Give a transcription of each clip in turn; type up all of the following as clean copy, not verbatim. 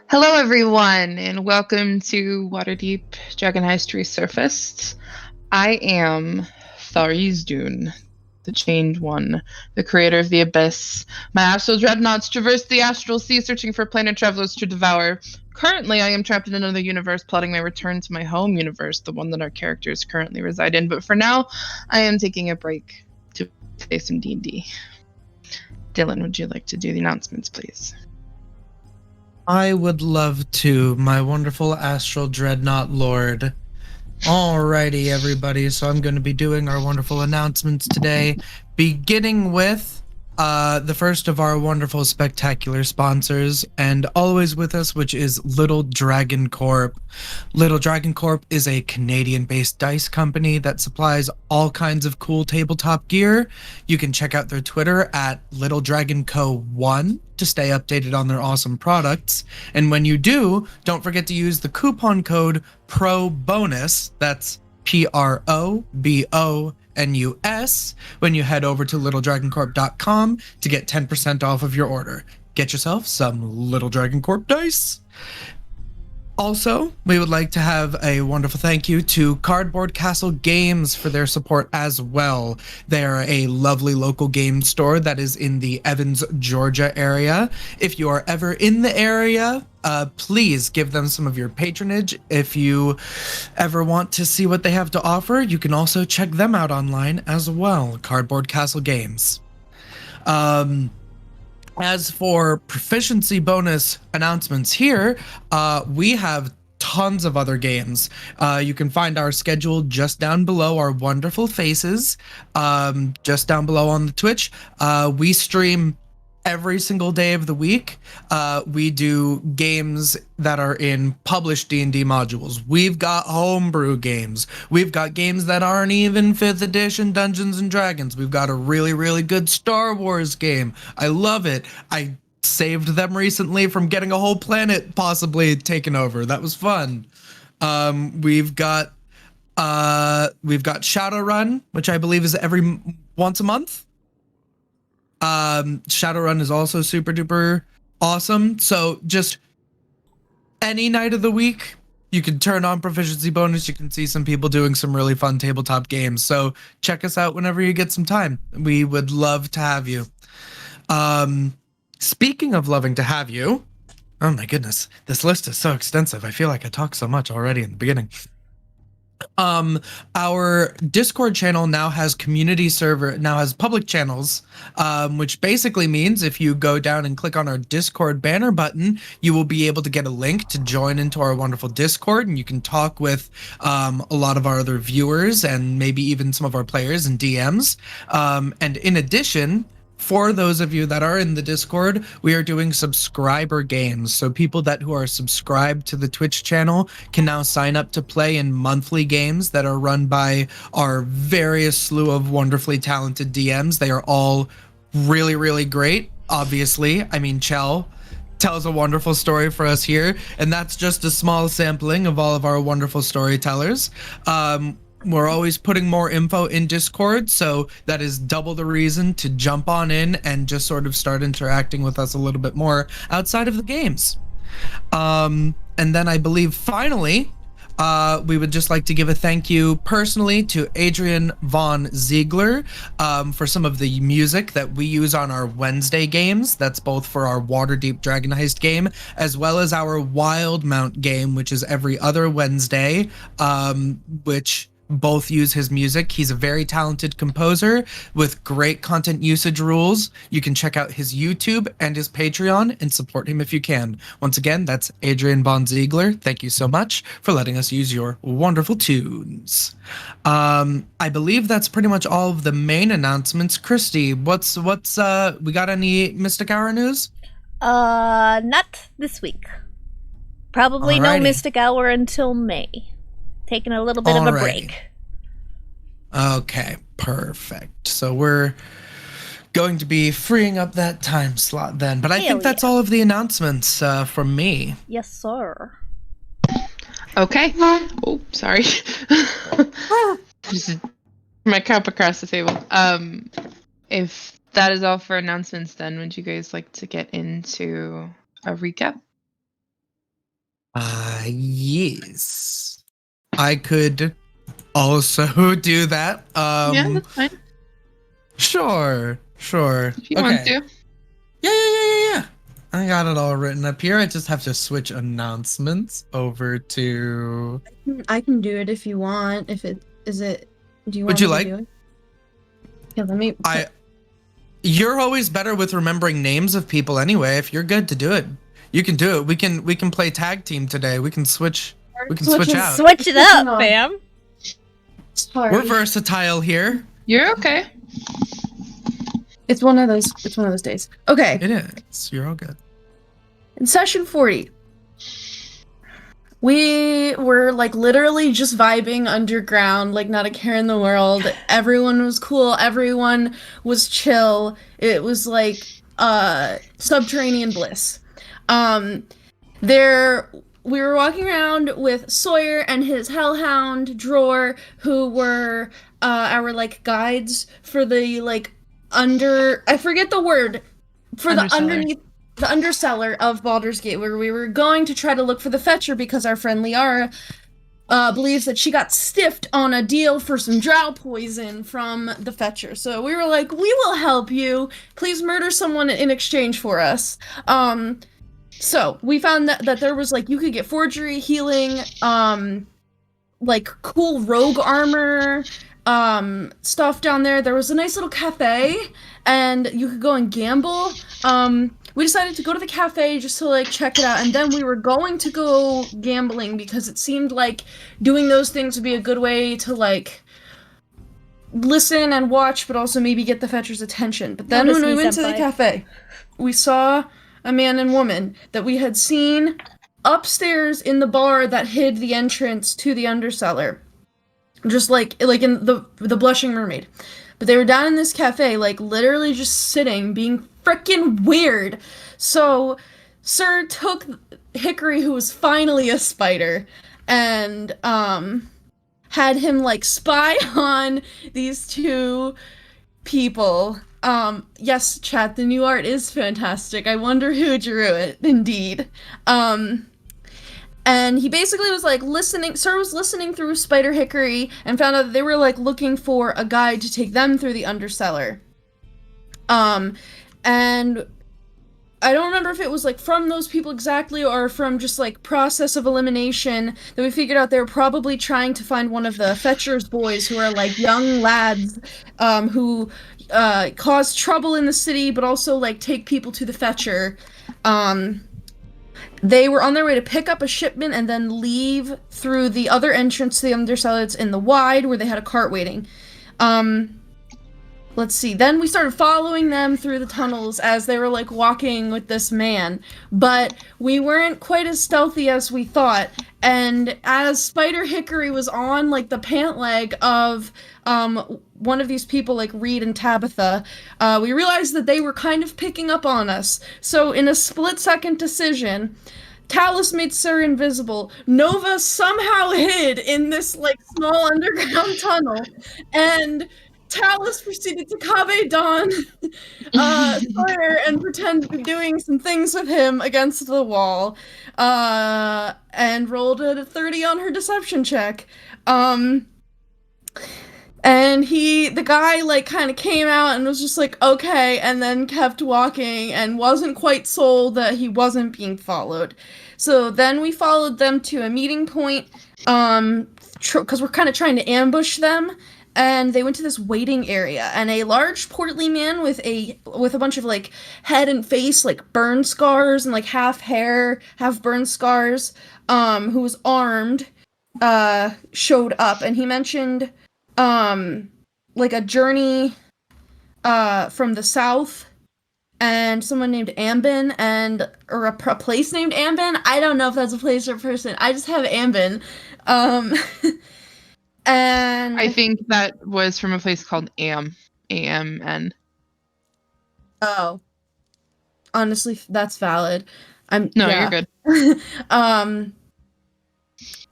Hello, everyone, and welcome to Waterdeep Dragon Heist Resurfaced. I am Tharizdun, the Chained One, the creator of the Abyss. My astral dreadnoughts traverse the astral sea, searching for planet travelers to devour. Currently, I am trapped in another universe, plotting my return to my home universe, the one that our characters currently reside in. But for now, I am taking a break to play some D&D. Dylan, would you like to do the announcements, please? I would love to, my wonderful astral dreadnought lord. Alrighty, everybody. So I'm going to be doing our wonderful announcements today, beginning with the first of our wonderful, spectacular sponsors, and always with us, which is Little Dragon Corp. Little Dragon Corp is a Canadian-based dice company that supplies all kinds of cool tabletop gear. You can check out their Twitter at Little Dragon Co. 1 to stay updated on their awesome products. And when you do, don't forget to use the coupon code PROBONUS, that's PROBONUS, when you head over to littledragoncorp.com to get 10% off of your order. Get yourself some Little Dragon Corp dice. Also, we would like to have a wonderful thank you to Cardboard Castle Games for their support as well. They are a lovely local game store that is in the Evans, Georgia area. If you are ever in the area, please give them some of your patronage. If you ever want to see what they have to offer, you can also check them out online as well, Cardboard Castle Games. As for proficiency bonus announcements here, we have tons of other games. You can find our schedule just down below our wonderful faces, just down below on the Twitch. We stream every single day of the week. We do games that are in published D&D modules. We've got homebrew games. We've got games that aren't even 5th edition Dungeons and Dragons. We've got a really, really good Star Wars game. I love it. I saved them recently from getting a whole planet possibly taken over. That was fun. We've got Shadowrun, which I believe is once a month. Shadowrun is also super duper awesome. So just any night of the week, you can turn on proficiency bonus. You can see some people doing some really fun tabletop games. So check us out whenever you get some time. We would love to have you. Speaking of loving to have you, oh my goodness, this list is so extensive. I feel like I talked so much already in the beginning. Our Discord channel now has public channels, which basically means if you go down and click on our Discord banner button, you will be able to get a link to join into our wonderful Discord, and you can talk with a lot of our other viewers and maybe even some of our players and DMs. And in addition, for those of you that are in the Discord, we are doing subscriber games. So people who are subscribed to the Twitch channel can now sign up to play in monthly games that are run by our various slew of wonderfully talented DMs. They are all really, really great. Obviously, I mean, Chell tells a wonderful story for us here, and that's just a small sampling of all of our wonderful storytellers. We're always putting more info in Discord, so that is double the reason to jump on in and just sort of start interacting with us a little bit more outside of the games. And then I believe finally, we would just like to give a thank you personally to Adrian Von Ziegler for some of the music that we use on our Wednesday games. That's both for our Waterdeep Dragon Heist game, as well as our Wildemount game, which is every other Wednesday, which both use his music. He's a very talented composer with great content usage rules. You can check out his YouTube and his Patreon and support him if you can. Once again, that's Adrian Von Ziegler. Thank you so much for letting us use your wonderful tunes. I believe that's pretty much all of the main announcements. Christy, what's we got any Mystic Hour news? Not this week. Probably no Mystic Hour until May. Taking a little bit of a break. Okay, perfect. So we're going to be freeing up that time slot then. But I think that's all of the announcements from me. Yes, sir. Okay. Oh, sorry. Just my cup across the table. If that is all for announcements, then would you guys like to get into a recap? Yes. I could also do that. Yeah, that's fine. Sure. If you want to. Yeah. I got it all written up here. I just have to switch announcements over to. I can do it if you want. If it is it. Do you want Would you me like? to do it? Yeah, let me. You're always better with remembering names of people anyway. If you're good to do it, you can do it. We can play tag team today. We can switch. We can switch out. Switch it up, fam. Sorry. We're versatile here. You're okay. It's one of those days. Okay. It is. You're all good. In session 40, we were like literally just vibing underground, like not a care in the world. Everyone was cool. Everyone was chill. It was like subterranean bliss. We were walking around with Sawyer and his hellhound Dror, who were our like guides for the like I forget the word for the underneath. The undercellar of Baldur's Gate, where we were going to try to look for the Fetcher because our friend Liara believes that she got stiffed on a deal for some drow poison from the Fetcher. So we were like, we will help you. Please murder someone in exchange for us. So we found that there was like, you could get forgery, healing, like cool rogue armor, stuff down there. There was a nice little cafe and you could go and gamble. We decided to go to the cafe just to like check it out, and then we were going to go gambling because it seemed like doing those things would be a good way to like listen and watch, but also maybe get the Fetcher's attention. But then when we went to the cafe, we saw a man and woman that we had seen upstairs in the bar that hid the entrance to the undercellar, just like in the Blushing Mermaid. But they were down in this cafe, like literally just sitting, being freaking weird. So Sir took Hickory, who was finally a spider, and had him like spy on these two people. Yes, chat, the new art is fantastic. I wonder who drew it, indeed. And he basically was like Sir was listening through Spider Hickory and found out that they were like looking for a guide to take them through the undercellar. And I don't remember if it was like from those people exactly or from just like process of elimination that we figured out they were probably trying to find one of the Fetcher's boys, who are like young lads who cause trouble in the city but also like take people to the Fetcher. They were on their way to pick up a shipment and then leave through the other entrance to the undercellar. It's in the wide where they had a cart waiting. Let's see. Then we started following them through the tunnels as they were like walking with this man, but we weren't quite as stealthy as we thought. And as Spider Hickory was on like the pant leg of one of these people, like Reed and Tabitha, we realized that they were kind of picking up on us. So in a split-second decision, Talus made Sir invisible. Nova somehow hid in this like small underground tunnel, and Talus proceeded to Cave Dawn Sawyer and pretend to be doing some things with him against the wall, and rolled a 30 on her deception check. And the guy like kind of came out and was just like, okay, and then kept walking and wasn't quite sold that he wasn't being followed. So then we followed them to a meeting point, because we're kind of trying to ambush them. And they went to this waiting area, and a large portly man with a bunch of like head and face like burn scars and like half hair, half burn scars, who was armed, showed up, and he mentioned like a journey from the south, and someone named Ambin, or a place named Ambin. I don't know if that's a place or a person. I just have Ambin. And I think that was from a place called AMN. Oh. Honestly, that's valid. You're good.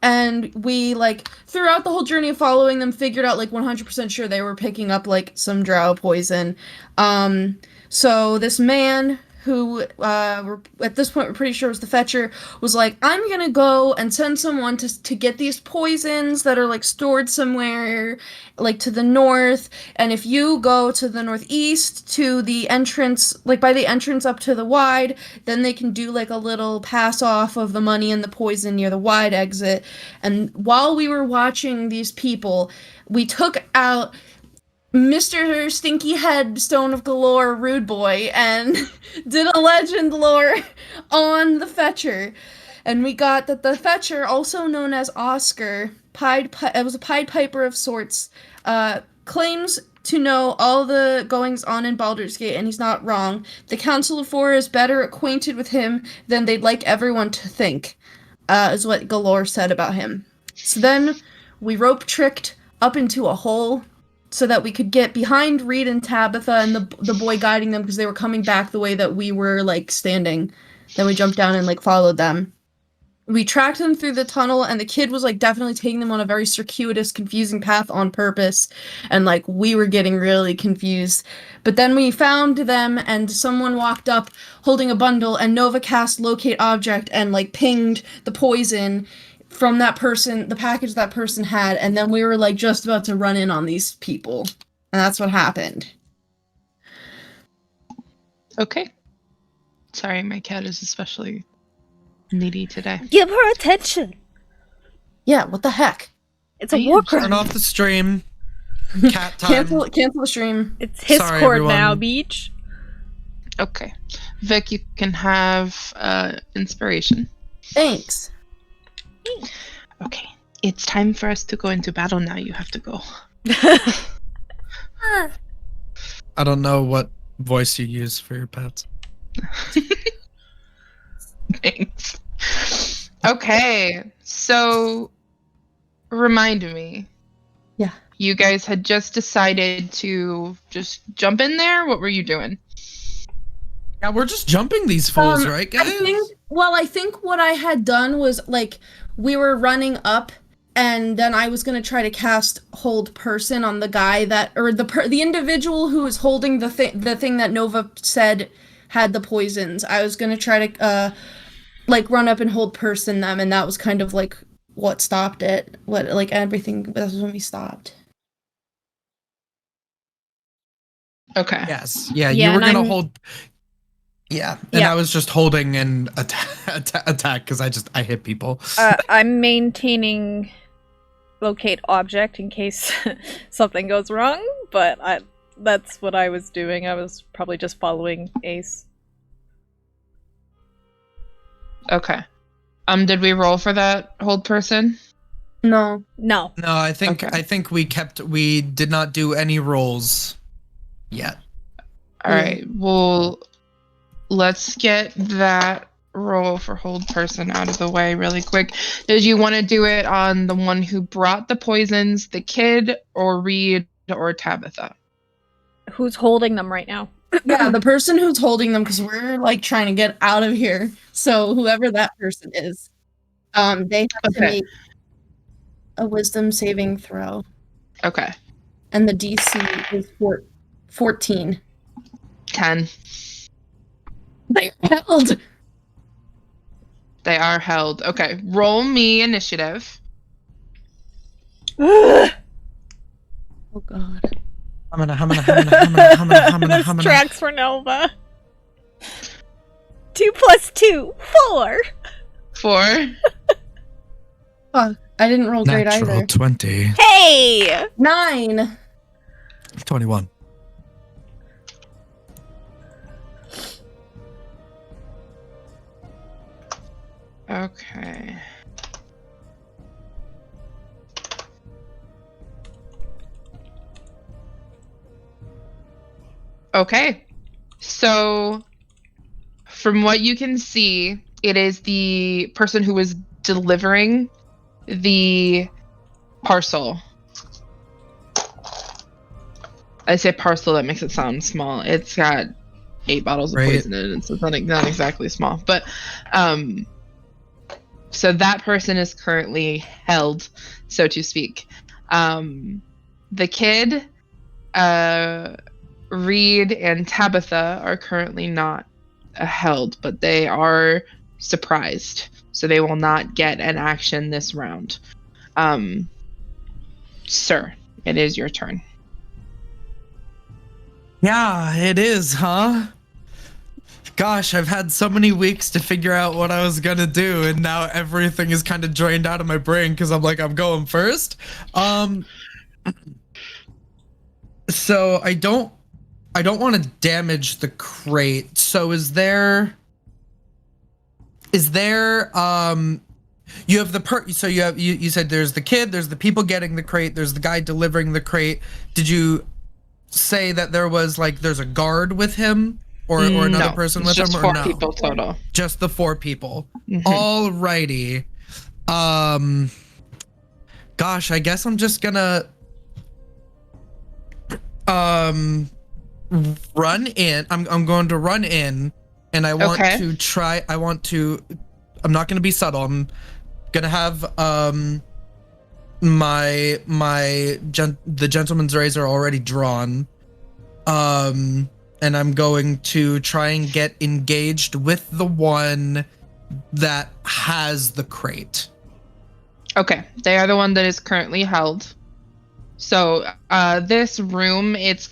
And we, like, throughout the whole journey of following them, figured out, like, 100% sure they were picking up, like, some drow poison. So this man who at this point we're pretty sure was the Fetcher, was like, I'm gonna go and send someone to get these poisons that are like stored somewhere like to the north, and if you go to the northeast to the entrance, like by the entrance up to the wide, then they can do like a little pass off of the money and the poison near the wide exit. And while we were watching these people, we took out Mr. Stinky Head Stone of Galore Rude Boy and did a legend lore on the Fetcher. And we got that the Fetcher, also known as Oscar, it was a Pied Piper of sorts, claims to know all the goings on in Baldur's Gate, and he's not wrong. The Council of Four is better acquainted with him than they'd like everyone to think, is what Galore said about him. So then we rope tricked up into a hole so that we could get behind Reed and Tabitha and the boy guiding them because they were coming back the way that we were, like, standing. Then we jumped down and, like, followed them. We tracked them through the tunnel, and the kid was, like, definitely taking them on a very circuitous, confusing path on purpose, and, like, we were getting really confused. But then we found them, and someone walked up holding a bundle, and Nova cast Locate Object and, like, pinged the poison from that person, the package that person had, and then we were like just about to run in on these people. And that's what happened. Okay. Sorry, my cat is especially needy today. Give her attention. Yeah, what the heck? It's a war crime. Turn off the stream. Cat time. Cancel the stream. It's his Sorry, cord everyone. now, Beach. Okay. Vic, you can have inspiration. Thanks. Okay. It's time for us to go into battle now. You have to go. I don't know what voice you use for your pets. Thanks. Okay. So, remind me. Yeah. You guys had just decided to just jump in there? What were you doing? Yeah, we're just jumping these fools, right, guys? I think what I had done was, like, we were running up, and then I was gonna try to cast Hold Person on the guy that, or the individual who was holding the thing that Nova said had the poisons. I was gonna try to, like, run up and Hold Person them, and that was kind of, like, what stopped it. Everything, that was when we stopped. Okay. Yes. Yeah, Yeah, you were and gonna I'm- hold. Yeah, and Yeah. I was just holding and attack because I hit people. I'm maintaining Locate Object in case something goes wrong, but that's what I was doing. I was probably just following Ace. Okay. Did we roll for that hold person? No. No. No, I think Okay. we did not do any rolls yet. All right. Well, let's get that roll for hold person out of the way really quick. Did you want to do it on the one who brought the poisons, the kid, or Reed, or Tabitha? Who's holding them right now? Yeah, the person who's holding them, because we're, like, trying to get out of here. So whoever that person is, they have to Okay. make a wisdom saving throw. Okay. And the DC is 14. 10. They're held. They are held. Okay. Roll me initiative. Oh god. This tracks for Nova. 2 + 2, 4. 4. Fuck, I didn't roll great Natural either. 20. Hey! 9. 21. Okay. Okay. So, from what you can see, it is the person who was delivering the parcel. I say parcel, that makes it sound small. It's got 8 bottles of poison in it, so it's not exactly small. But, so that person is currently held, so to speak. The kid, Reed, and Tabitha are currently not held, but they are surprised, so they will not get an action this round. Sir, it is your turn. Yeah, it is, huh? Gosh, I've had so many weeks to figure out what I was gonna do, and now everything is kind of drained out of my brain because I'm like, I'm going first. So I don't want to damage the crate. So is there you have you said there's the kid, there's the people getting the crate, there's the guy delivering the crate. Did you say that there's a guard with him or another person with him, or no? Just 4 people total. Just the 4 people. Mm-hmm. Alrighty. Gosh, I guess I'm just gonna run in. I'm going to run in, and I want to try. I'm not going to be subtle. I'm gonna have the gentleman's razor already drawn, and I'm going to try and get engaged with the one that has the crate. Okay, they are the one that is currently held. So this room, it's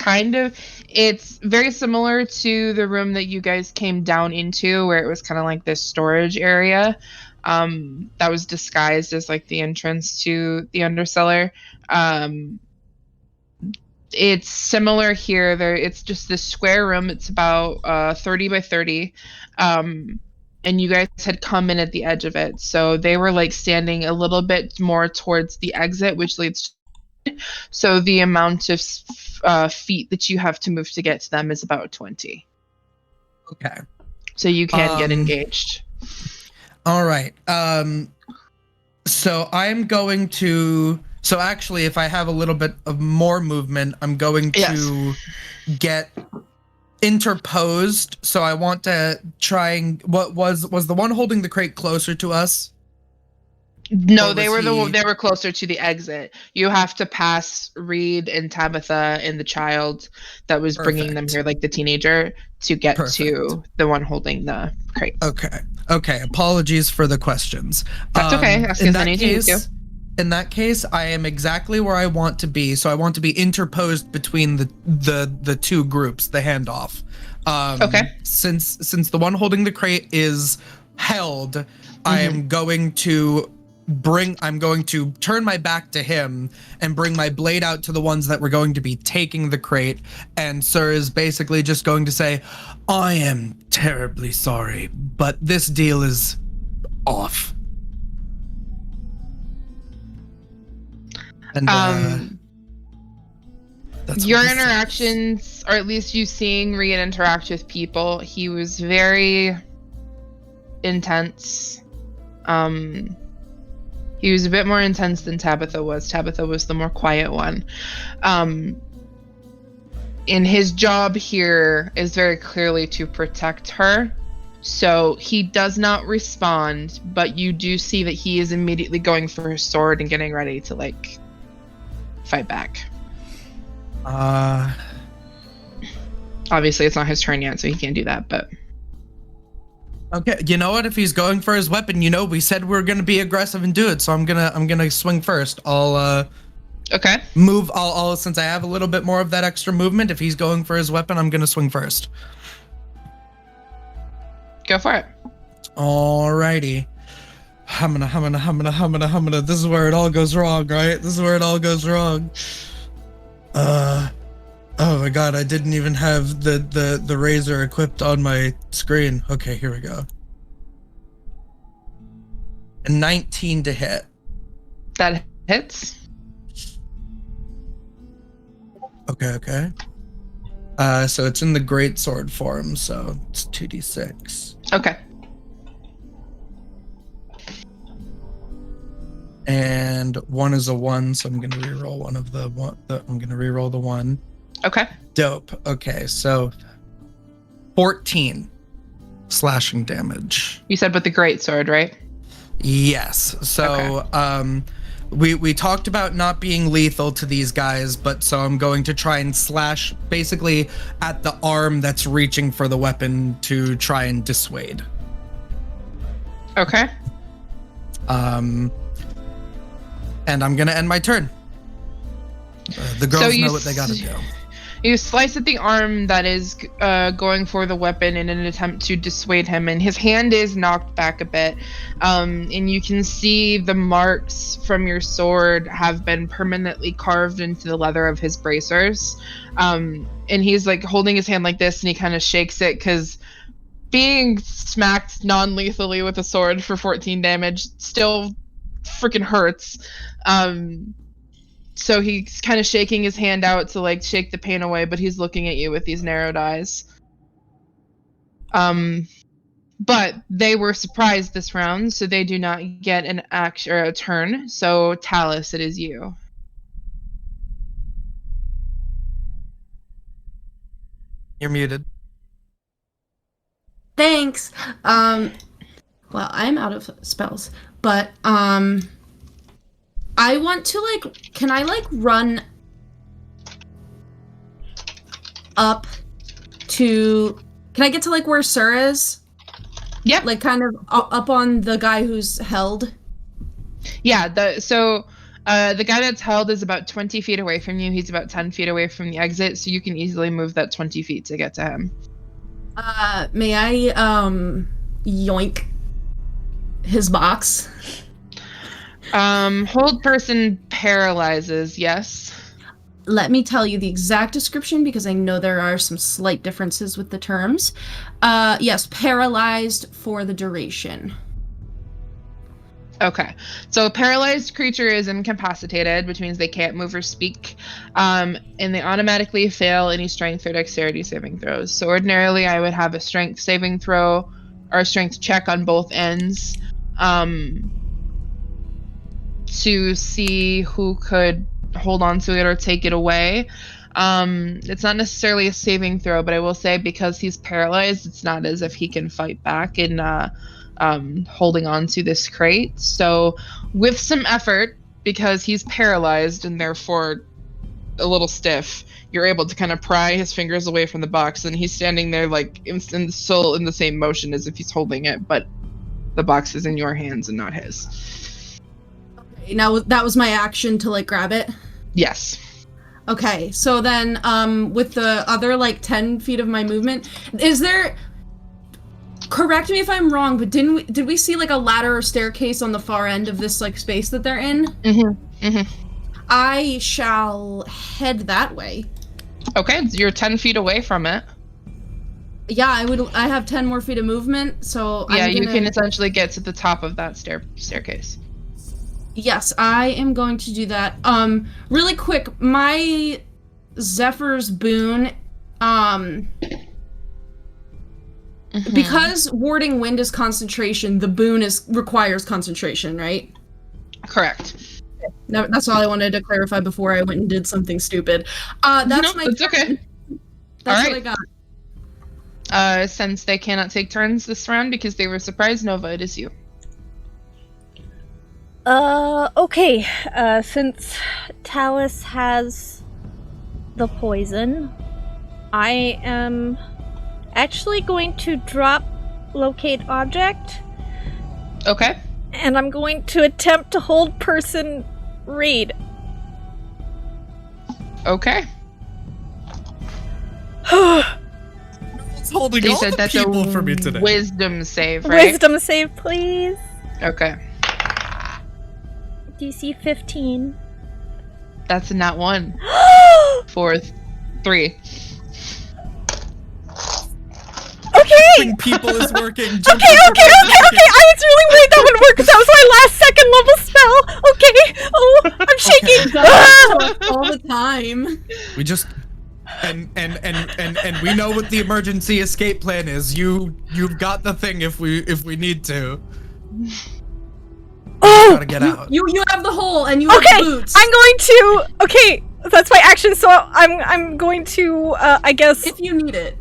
very similar to the room that you guys came down into, where it was kind of like this storage area that was disguised as like the entrance to the undercellar. It's similar here. It's just this square room. It's about 30 by 30. And you guys had come in at the edge of it. So they were like standing a little bit more towards the exit, which leads to, so the amount of feet that you have to move to get to them is about 20. Okay. So you can get engaged. All right. So I'm going to, so actually if I have a little bit of more movement, I'm going to get interposed. So I want to try and, what was the one holding the crate closer to us? No, they were closer to the exit. You have to pass Reed and Tabitha and the child that was bringing them here, like the teenager, to get to the one holding the crate. Okay. Apologies for the questions. That's okay. In that case, I am exactly where I want to be. So I want to be interposed between the two groups, the handoff. Since the one holding the crate is held, I am going to turn my back to him and bring my blade out to the ones that were going to be taking the crate. And Sir is basically just going to say, I am terribly sorry, but this deal is off. And that's your interactions, or at least you seeing Reed interact with people, he was very intense. He was a bit more intense than Tabitha was. Tabitha was the more quiet one. And his job here is very clearly to protect her. So he does not respond, but you do see that he is immediately going for his sword and getting ready to like fight back. Obviously it's not his turn yet, so he can't do that, but okay, you know what? If he's going for his weapon, we said we're gonna be aggressive and do it. So I'm gonna swing first. I'll move. I'll since I have a little bit more of that extra movement. If he's going for his weapon, I'm gonna swing first. Go for it. Alrighty. Humana. This is where it all goes wrong, right? This is where it all goes wrong. Oh my god, I didn't even have the razor equipped on my screen. Okay, here we go. A 19 to hit. That hits. Okay. So it's in the great sword form, so it's 2d6. Okay. And 1 is a 1, so I'm gonna reroll I'm gonna reroll the 1. Okay. Dope. Okay, so 14 slashing damage. You said with the great sword, right? Yes. So we talked about not being lethal to these guys, but so I'm going to try and slash basically at the arm that's reaching for the weapon to try and dissuade. Okay. And I'm gonna end my turn. The girls know what they gotta do. You slice at the arm that is going for the weapon in an attempt to dissuade him, and his hand is knocked back a bit. And you can see the marks from your sword have been permanently carved into the leather of his bracers. And he's like holding his hand like this, and he kind of shakes it because being smacked non-lethally with a sword for 14 damage still freaking hurts. So he's kind of shaking his hand out to like shake the pain away, but he's looking at you with these narrowed eyes. But they were surprised this round, so they do not get an action or a turn. So Talus, it is you. You're muted. Thanks. Well, I'm out of spells, but I want to can I run up to, can I get to where Sir is? Yep. Kind of up on the guy who's held? Yeah, the guy that's held is about 20 feet away from you. He's about 10 feet away from the exit, so you can easily move that 20 feet to get to him. May I, yoink his box? Hold person paralyzes, yes. Let me tell you the exact description because I know there are some slight differences with the terms. Yes, paralyzed for the duration. Okay, so a paralyzed creature is incapacitated, which means they can't move or speak, and they automatically fail any strength or dexterity saving throws. So ordinarily I would have a strength saving throw or a strength check on both ends to see who could hold on to it or take it away. It's not necessarily a saving throw, but I will say because he's paralyzed, it's not as if he can fight back in holding on to this crate. So with some effort, because he's paralyzed and therefore a little stiff, you're able to kind of pry his fingers away from the box, and he's standing there still in the same motion as if he's holding it, but the box is in your hands and not his. Okay, now that was my action to grab it? Yes. Okay, so then with the other 10 feet of my movement, is there, correct me if I'm wrong, but did we see a ladder or staircase on the far end of this space that they're in? Mm-hmm. Mm-hmm. I shall head that way. Okay, you're 10 feet away from it. Yeah, I have 10 more feet of movement, so yeah, you can essentially get to the top of that staircase. Yes, I am going to do that. Really quick, my Zephyr's boon, because warding wind is concentration, the boon requires concentration, right? Correct. No, that's all I wanted to clarify before I went and did something stupid. That's my it's turn. okay. That's all right. what I got. Since they cannot take turns this round because they were surprised, Nova, it is you. Okay. Since Talus has the poison, I am actually going to drop locate object. Okay. And I'm going to attempt to hold person read. Okay. It's holding all said the that's people for me today. Wisdom save, right? Wisdom save, please. Okay. DC 15. That's a nat 1. For 3. Okay! People is working. Okay. I was really worried that would work because that was my last second level spell. Okay. Oh, I'm shaking. All the time. We just and we know what the emergency escape plan is. You've got the thing if we need to. Oh, gotta get out. You have the hole and you have the boots. I'm going to. Okay, that's my action. So I'm going to. I guess if you need it.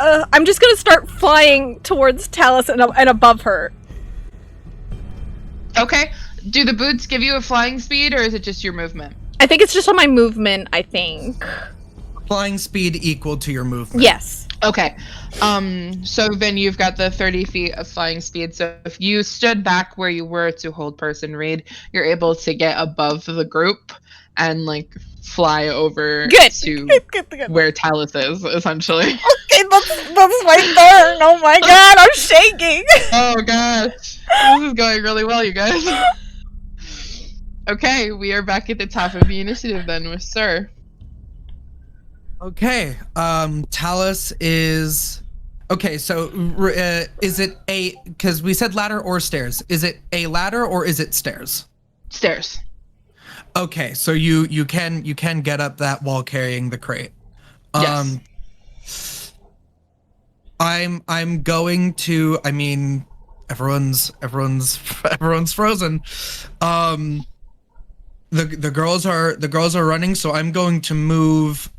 I'm just gonna start flying towards Talus and above her. Okay. Do the boots give you a flying speed, or is it just your movement? I think it's just on my movement, I think. Flying speed equal to your movement. Yes. Okay. So then you've got the 30 feet of flying speed. So if you stood back where you were to hold person read, you're able to get above the group and like fly over to Good. where Talith is, essentially. Okay, that's my turn. Oh my god, I'm shaking. Oh gosh. This is going really well, you guys. Okay, we are back at the top of the initiative then with Sir. Okay, Talus is... Okay, so is it a... Because we said ladder or stairs. Is it a ladder or is it stairs? Stairs. Okay, so you can get up that while carrying the crate. Yes. I'm going to... I mean, everyone's frozen. The girls are running, so I'm going to move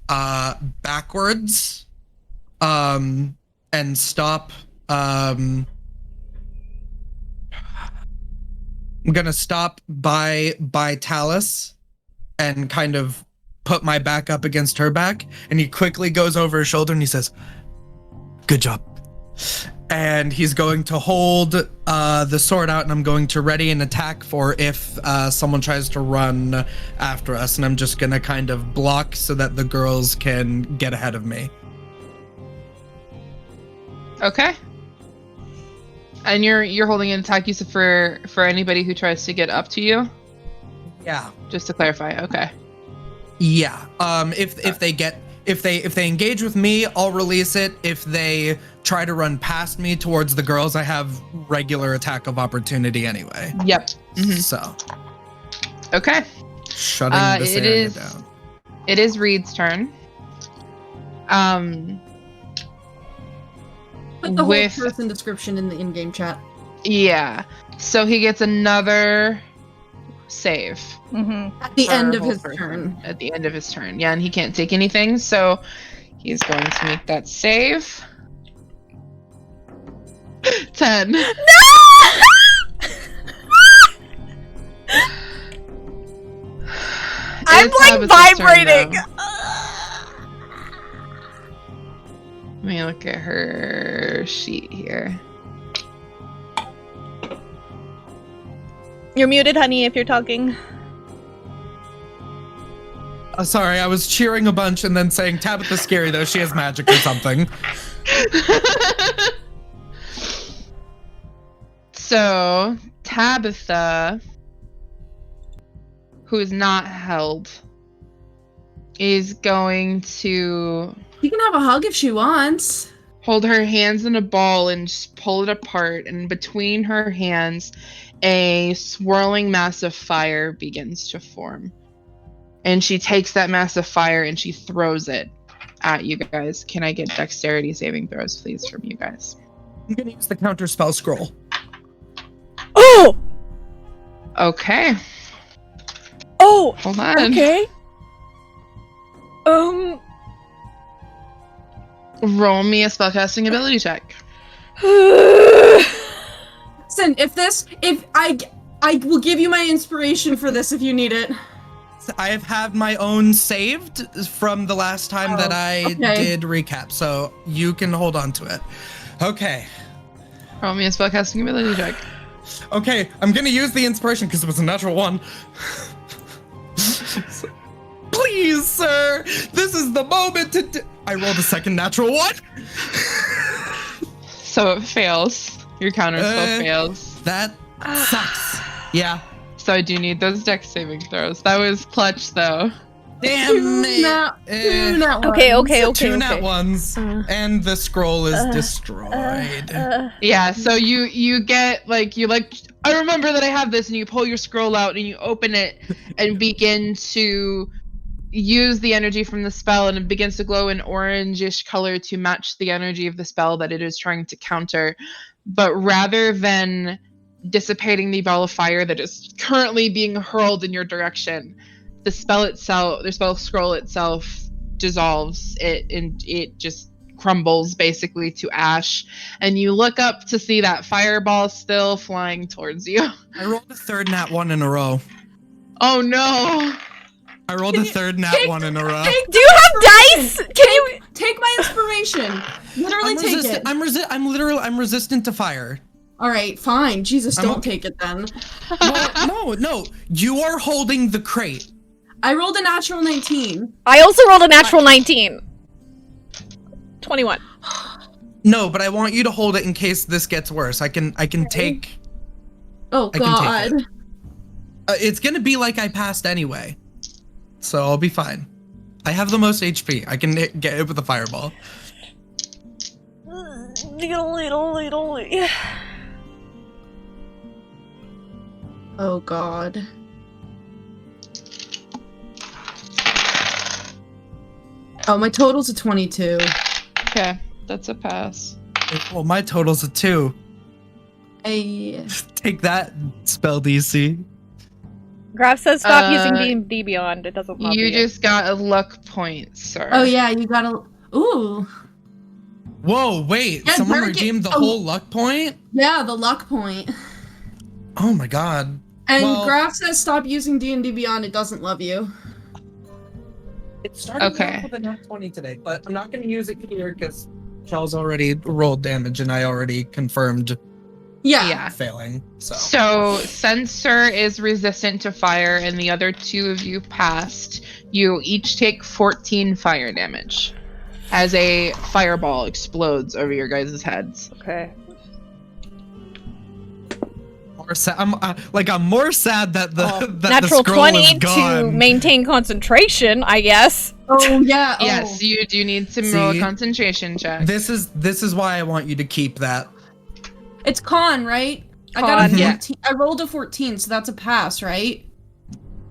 backwards and stop. I'm gonna stop by Talus and kind of put my back up against her back, and he quickly goes over her shoulder and he says, "Good job." And he's going to hold the sword out, and I'm going to ready an attack for if someone tries to run after us, and I'm just gonna kind of block so that the girls can get ahead of me. Okay. And you're holding an attack, you said, for anybody who tries to get up to you? Yeah. Just to clarify, okay. Yeah. If they engage with me, I'll release it. If they try to run past me towards the girls, I have regular attack of opportunity anyway. Yep. Mm-hmm. So. Okay. Shutting this area down. It is Reed's turn. Put the whole person description in the in-game chat. Yeah. So he gets another save. Mm-hmm. At the end of whole his person. turn. At the end of his turn. Yeah, and he can't take anything, so he's going to make that save. 10. No! I'm like vibrating. Let me look at her sheet here. You're muted, honey, if you're talking. Sorry, I was cheering a bunch and then saying Tabitha's scary though. She has magic or something. So, Tabitha, who is not held, is going to You can have a hug if she wants. hold her hands in a ball and just pull it apart, and between her hands, a swirling mass of fire begins to form. And she takes that mass of fire and she throws it at you guys. Can I get dexterity saving throws, please, from you guys? I'm gonna use the counter spell scroll. Oh! Okay. Oh! Hold on. Okay. Roll me a spellcasting ability check. Listen, if I will give you my inspiration for this if you need it. I have had my own saved from the last time that I did recap, so you can hold on to it. Okay. Roll me a spellcasting ability check. Okay, I'm gonna use the inspiration because it was a natural one. Please, sir, this is the moment to I rolled a second natural one. So it fails. Your counter spell fails. That sucks. Yeah. So I do need those dex saving throws. That was clutch, though. Damn it. Two nat ones. Okay. Two nat ones, and the scroll is destroyed. Yeah, so you get, I remember that I have this, and you pull your scroll out, and you open it, and begin to use the energy from the spell, and it begins to glow an orangish color to match the energy of the spell that it is trying to counter. But rather than dissipating the ball of fire that is currently being hurled in your direction, the spell scroll itself dissolves it, and it just crumbles basically to ash, and you look up to see that fireball still flying towards you. I rolled a third nat 1 in a row. Oh no! I rolled a third nat 1 in a row. Do you have dice? Can you take my inspiration? Literally take it. I'm resistant to fire. All right, fine. Jesus, don't take it then. No. You are holding the crate. I rolled a natural 19. I also rolled a natural 19. 21. No, but I want you to hold it in case this gets worse. I can take. Oh God. It's gonna be like I passed anyway, so I'll be fine. I have the most HP. I can get it with a fireball. Oh God. Oh, my total's a 22. Okay, that's a pass. Well, my total's a 2. Take that, spell DC. Graf says stop using D&D Beyond. It doesn't love you. Just got a luck point, sir. Oh yeah, you got a... Ooh. Whoa, wait. Yeah, someone redeemed the whole luck point? Yeah, the luck point. Oh my God. And Graf says stop using D&D Beyond. It doesn't love you. It started off with a nat 20 today, but I'm not going to use it here because Charles already rolled damage and I already confirmed failing. So Censor is resistant to fire and the other two of you passed. You each take 14 fire damage as a fireball explodes over your guys' heads. Okay. I'm more sad that that natural the scroll 20 is gone. to maintain concentration, I guess. Oh yeah. Yes, you do need to roll a concentration check. This is why I want you to keep that. It's con, right? I got a 14. I rolled a 14, so that's a pass, right?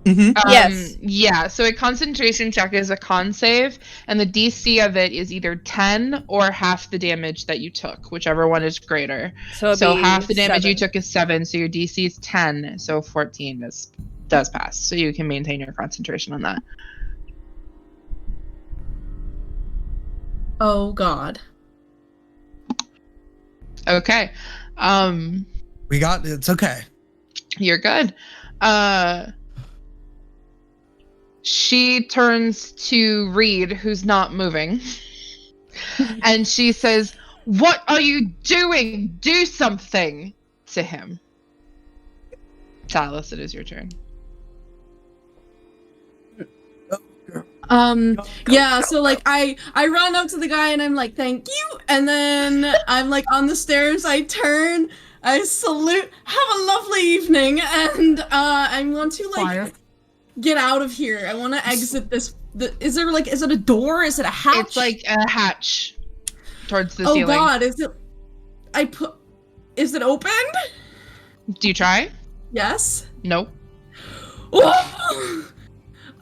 Mm-hmm. Yes. Yeah, so a concentration check is a con save, and the DC of it is either 10 or half the damage that you took, whichever one is greater. So half the damage you took is 7, so your DC is 10, so 14 does pass. So you can maintain your concentration on that. Oh God. Okay. It's okay. You're good. She turns to Reed, who's not moving, and she says, "What are you doing? Do something!" to him. Talis, it is your turn. Yeah, so like I run up to the guy and I'm like, thank you, and then I'm like on the stairs, I turn, I salute, have a lovely evening, and I want to like get out of here. I want to exit this. Is it a door? Is it a hatch? It's like a hatch towards the ceiling. Oh God, is it opened? Do you try? Yes. Nope.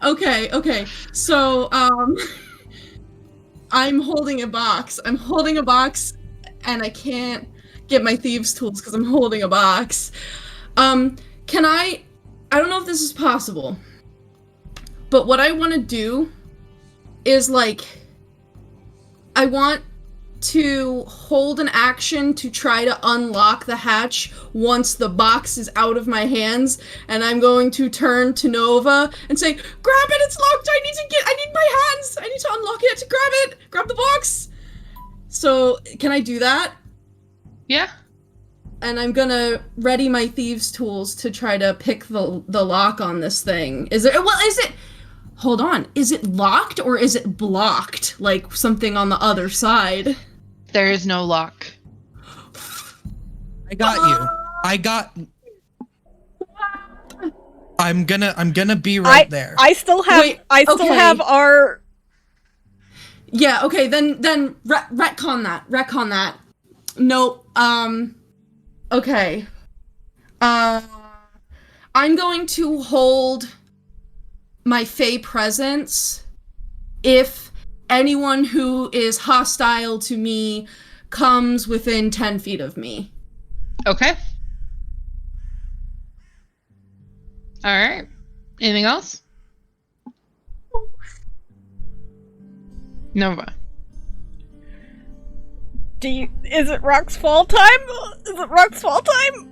Okay. So, I'm holding a box. And I can't get my thieves' tools because I'm holding a box. Can I don't know if this is possible, but what I want to do is, like, I want to hold an action to try to unlock the hatch once the box is out of my hands, and I'm going to turn to Nova and say, grab it, it's locked, I need my hands, I need to unlock it, grab the box. So, can I do that? Yeah. And I'm gonna ready my thieves' tools to try to pick the lock on this thing. Hold on, is it locked or is it blocked? Like something on the other side? There is no lock. I got you. I'm gonna be right there. I still have our... Yeah, okay, then retcon that. Nope, okay. I'm going to hold my Fey presence if anyone who is hostile to me comes within 10 feet of me. Okay. Alright. Anything else? Nova. Is it Rock's fall time? Is it Rock's fall time?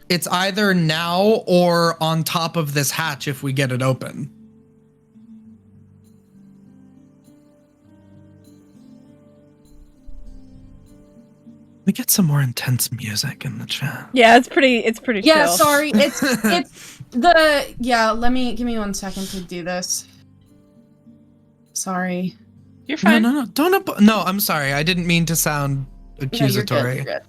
It's either now or on top of this hatch if we get it open. We get some more intense music in the chat. Yeah, it's pretty Yeah, chill. sorry. It's give me 1 second to do this. Sorry. You're fine. No, no, I'm sorry. I didn't mean to sound accusatory. No, you're good.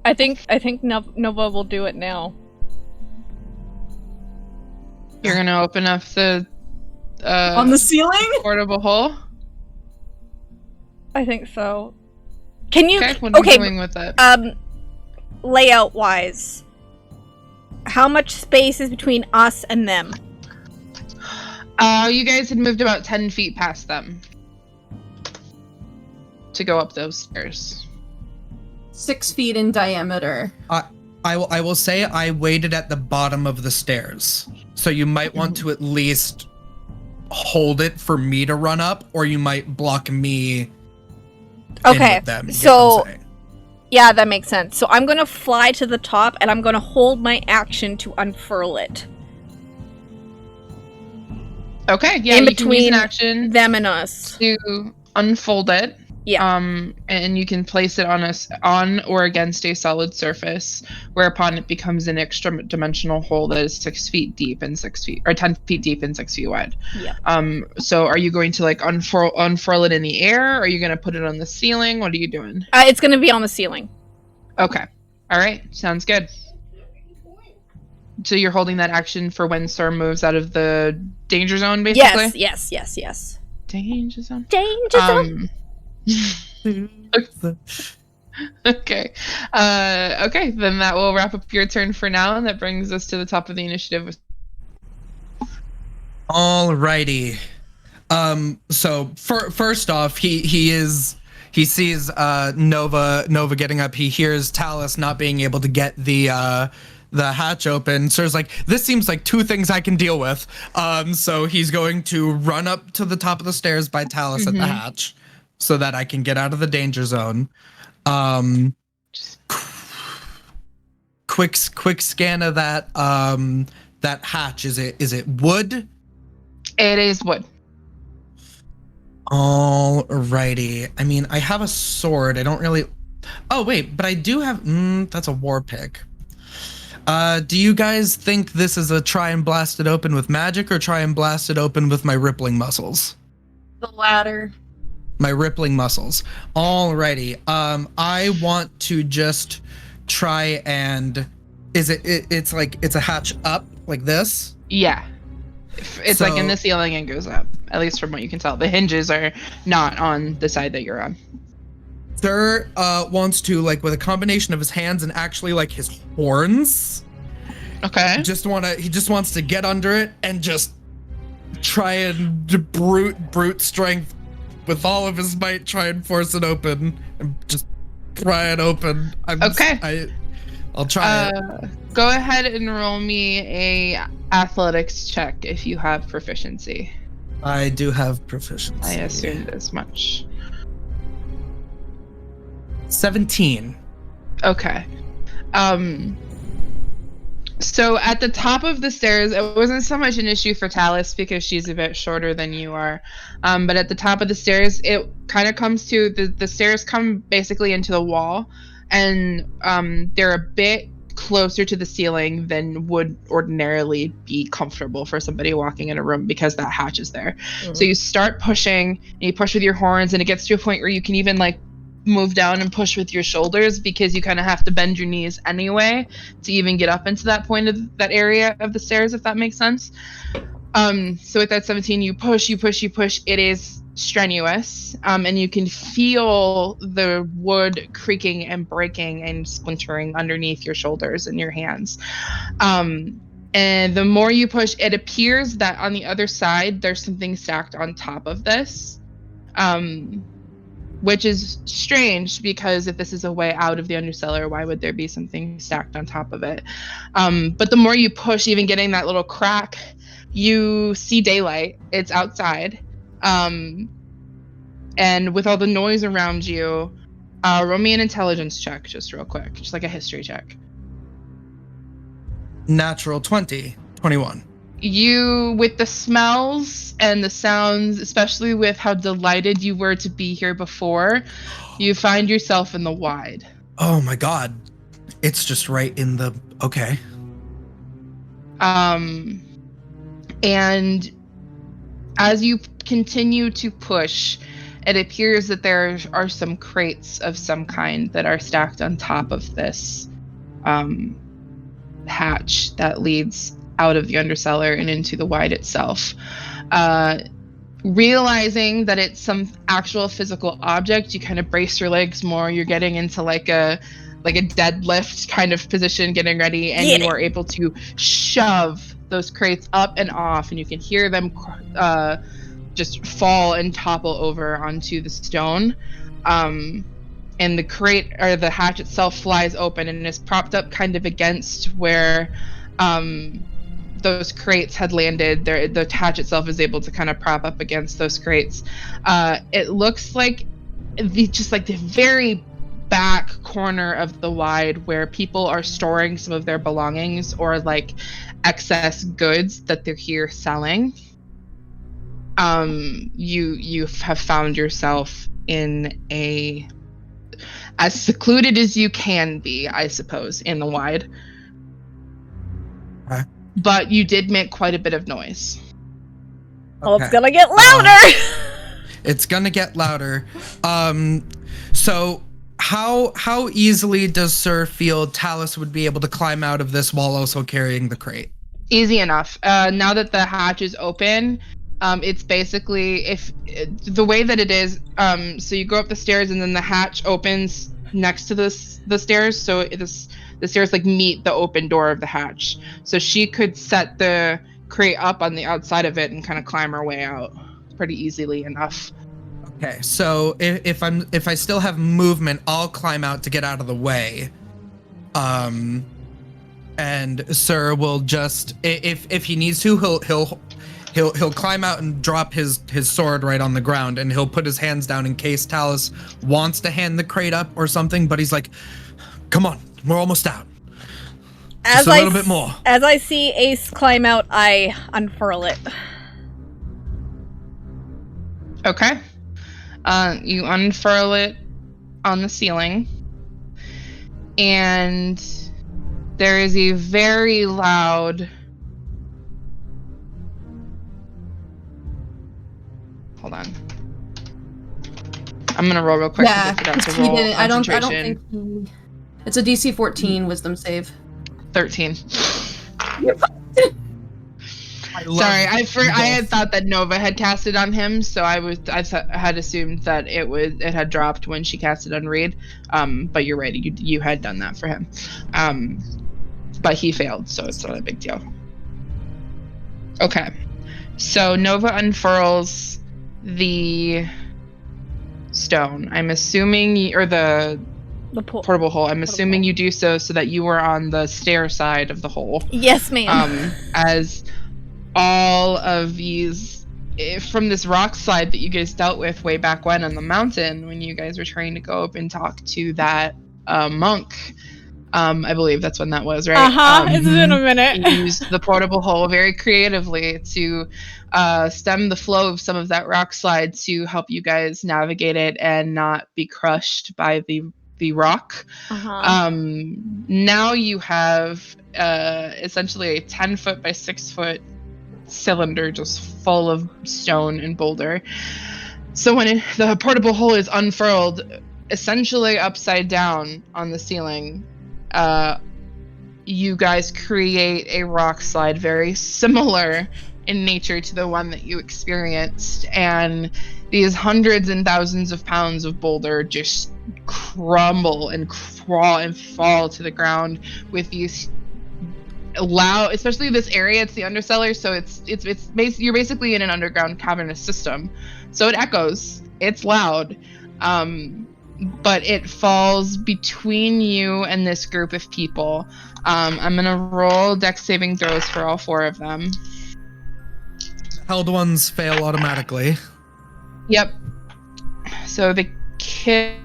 I think Nova will do it now. You're gonna open up the On the ceiling? portable hole. I think so. Can you? Okay, what are you doing with it? Layout wise, how much space is between us and them? You guys had moved about 10 feet past them to go up those stairs. 6 feet in diameter. I will say I waited at the bottom of the stairs, so you might want to at least hold it for me to run up, or you might block me. Okay, so yeah, that makes sense. So I'm gonna fly to the top, and I'm gonna hold my action to unfurl it. Okay, yeah, in you can use between an action them and us. to unfold it. Yeah. And you can place it on or against a solid surface, whereupon it becomes an extra dimensional hole that is 6 feet deep and 6 feet, or 10 feet deep and 6 feet wide. Yeah. So are you going to like unfurl it in the air? Or are you going to put it on the ceiling? What are you doing? It's gonna be on the ceiling. Okay. All right. Sounds good. So you're holding that action for when Storm moves out of the danger zone, basically? Yes. Danger zone. Danger zone. Okay. Okay, then that will wrap up your turn for now, and that brings us to the top of the initiative. Alrighty. So first off, he sees Nova getting up. He hears Talus not being able to get the hatch open. So it's like, this seems like two things I can deal with. So he's going to run up to the top of the stairs by Talus at the hatch, so that I can get out of the danger zone. Quick scan of that hatch. Is it wood? It is wood. Alrighty. I mean, I have a sword. I don't really. Oh wait, but I do have. That's a war pick. Do you guys think this is a try and blast it open with magic, or try and blast it open with my rippling muscles? The latter. My rippling muscles. Alrighty. I want to just try and it's like it's a hatch up like this? Yeah. It's like in the ceiling and goes up. At least from what you can tell. The hinges are not on the side that you're on. Sir wants to, like, with a combination of his hands and actually like his horns. Okay. He just wants to get under it and just try and brute strength with all of his might, try and force it open and just pry it open. I'll try it. Go ahead and roll me a athletics check if you have proficiency. I do have proficiency. I assumed as much. 17. Okay. So at the top of the stairs, it wasn't so much an issue for Talus because she's a bit shorter than you are. But at the top of the stairs, it kind of comes to the stairs come basically into the wall, and they're a bit closer to the ceiling than would ordinarily be comfortable for somebody walking in a room because that hatch is there. Mm-hmm. So you start pushing, and you push with your horns, and it gets to a point where you can even like move down and push with your shoulders because you kind of have to bend your knees anyway to even get up into that point of that area of the stairs, if that makes sense. So with that 17, you push. It is strenuous, and you can feel the wood creaking and breaking and splintering underneath your shoulders and your hands. And the more you push, it appears that on the other side there's something stacked on top of this. which is strange because if this is a way out of the undercellar, why would there be something stacked on top of it? But the more you push, even getting that little crack, you see daylight. It's outside. And with all the noise around you, roll me an intelligence check just real quick, just like a history check. Natural 20, 21. You, with the smells and the sounds, especially with how delighted you were to be here before, you find yourself in the wide. Oh my god. It's just right in the... Okay. And as you continue to push, it appears that there are some crates of some kind that are stacked on top of this hatch that leads out of the undercellar and into the wide itself. Realizing that it's some actual physical object, you kind of brace your legs more. You're getting into like a deadlift kind of position, getting ready, and you are able to shove those crates up and off, and you can hear them just fall and topple over onto the stone. And the crate, or the hatch itself, flies open and is propped up kind of against where those crates had landed. The hatch itself is able to kind of prop up against those crates. It looks like the very back corner of the wide where people are storing some of their belongings or like excess goods that they're here selling. You have found yourself in as secluded as you can be, I suppose, in the wide. Okay. But you did make quite a bit of noise. Oh, it's gonna get louder! It's gonna get louder. So how easily does Sir feel Talus would be able to climb out of this while also carrying the crate? Easy enough. Now that the hatch is open, it's basically the way that it is. So you go up the stairs and then the hatch opens next to the stairs. So the stairs like meet the open door of the hatch. So she could set the crate up on the outside of it and kind of climb her way out pretty easily enough. Okay, so if I still have movement, I'll climb out to get out of the way. And Sir will just, if he needs to, he'll climb out and drop his sword right on the ground, and he'll put his hands down in case Talus wants to hand the crate up or something. But he's like, "Come on, we're almost out. Just a little bit more." As I see Ace climb out, I unfurl it. Okay. You unfurl it on the ceiling, and there is a very loud... Hold on. I'm gonna roll real quick. Yeah, because he didn't. I don't think it's a DC 14 wisdom save. 13. Sorry, I had thought that Nova had casted on him, so I had assumed that it had dropped when she casted on Reed. But you're right, you had done that for him. But he failed, so it's not a big deal. Okay, so Nova unfurls the stone. I'm assuming, or the portable hole. I'm assuming you do so that you were on the stair side of the hole. Yes, ma'am. As all of these, from this rock slide that you guys dealt with way back when on the mountain, when you guys were trying to go up and talk to that monk. I believe that's when that was, right? It's been a minute. You used the portable hole very creatively to stem the flow of some of that rock slide to help you guys navigate it and not be crushed by the rock. Now you have essentially a 10-foot by 6-foot cylinder just full of stone and boulder. So when the portable hole is unfurled, essentially upside down on the ceiling, you guys create a rock slide very similar in nature to the one that you experienced, and these hundreds and thousands of pounds of boulder just crumble and crawl and fall to the ground with these loud, especially this area, it's the undercellar, so you're basically in an underground cavernous system, so it echoes, it's loud. but it falls between you and this group of people. I'm gonna roll dex saving throws for all 4 of them. Held ones fail automatically. Yep. So the kid.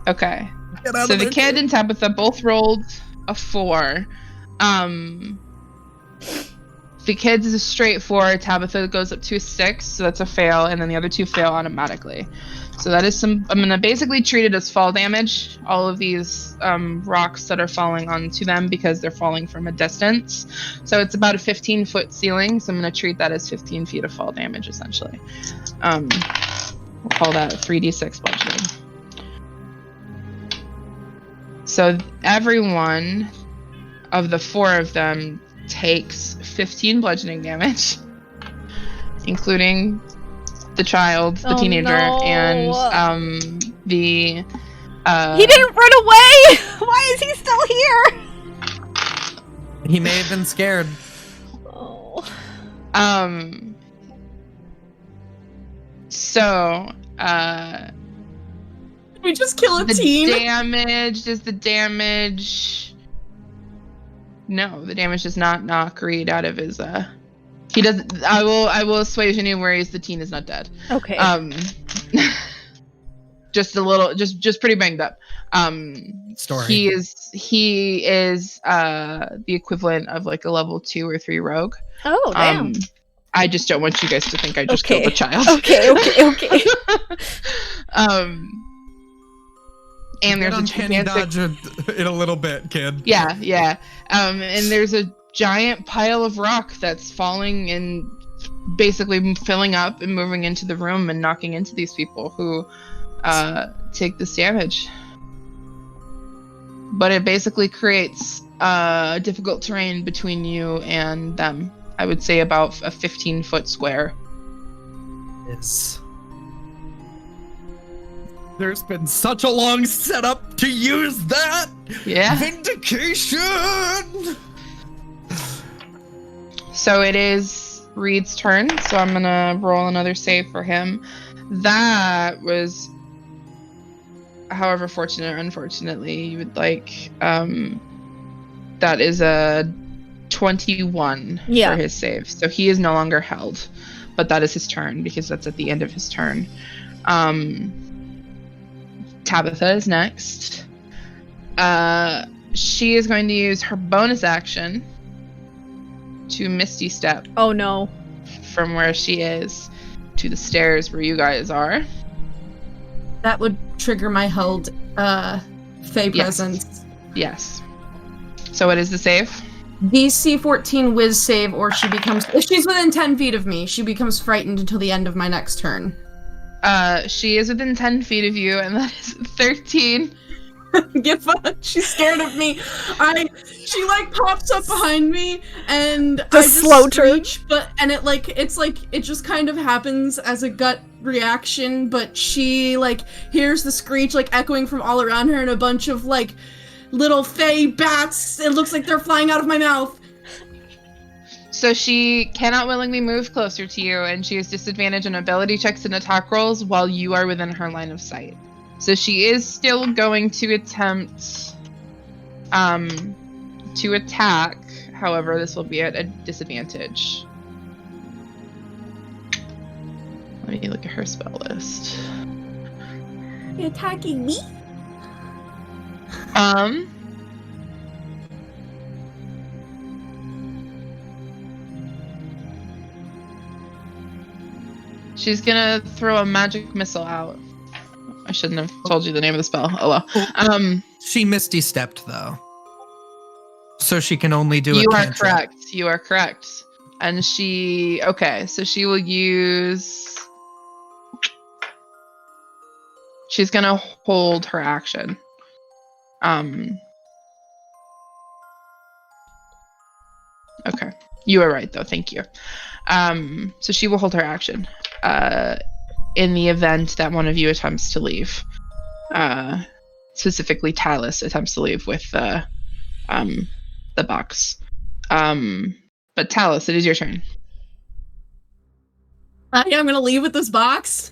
Okay. So the kid and Tabitha both rolled a 4. The kid's is a straight 4. Tabitha goes up to a 6, so that's a fail, and then the other 2 fail automatically. So that is I'm gonna basically treat it as fall damage. All of these rocks that are falling onto them because they're falling from a distance. So it's about a 15-foot ceiling. So I'm gonna treat that as 15 feet of fall damage essentially. We'll call that 3d6 bludgeoning. So everyone of the 4 of them takes 15 bludgeoning damage, including the child, the teenager, and the. He didn't run away. Why is he still here? He may have been scared. Oh. So. We just kill a teen. Does the damage? No, the damage does not knock Reed out of his. He doesn't. I will assuage any worries. The teen is not dead. Okay. Just a little, just pretty banged up. Story. He is the equivalent of like a level 2 or 3 rogue. Oh damn. I just don't want you guys to think I just killed a child. Okay. And there's a uncanny dodge in a little bit, kid. Yeah. And there's a giant pile of rock that's falling and basically filling up and moving into the room and knocking into these people who take this damage. But it basically creates difficult terrain between you and them. I would say about a 15-foot square. Yes. There's been such a long setup to use that! Yeah. Vindication! So it is Reed's turn, so I'm gonna roll another save for him. That was, however fortunate or unfortunately you would like, that is a 21 for his save. So he is no longer held, but that is his turn because that's at the end of his turn. Tabitha is next. She is going to use her bonus action to Misty Step. Oh no. From where she is to the stairs where you guys are. That would trigger my held Fey presence. Yes. So what is the save? DC 14 Wiz save, or she becomes. If she's within 10 feet of me, she becomes frightened until the end of my next turn. She is within 10 feet of you, and that is 13. Get fucked. She's scared of me. She like pops up behind me, and I just slow screech, it just kind of happens as a gut reaction, but she like hears the screech like echoing from all around her, and a bunch of like little fey bats. It looks like they're flying out of my mouth. So she cannot willingly move closer to you, and she has disadvantage on ability checks and attack rolls while you are within her line of sight. So she is still going to attempt to attack. However, this will be at a disadvantage. Let me look at her spell list. You attacking me? She's gonna throw a magic missile out. I shouldn't have told you the name of the spell. Oh well. She Misty Stepped though, so she can only do. You are correct. You are correct. And so she will use. She's gonna hold her action. Okay. You are right though. Thank you. So she will hold her action. In the event that one of you attempts to leave. Specifically Talus attempts to leave with the box. But Talus, it is your turn. I'm gonna leave with this box.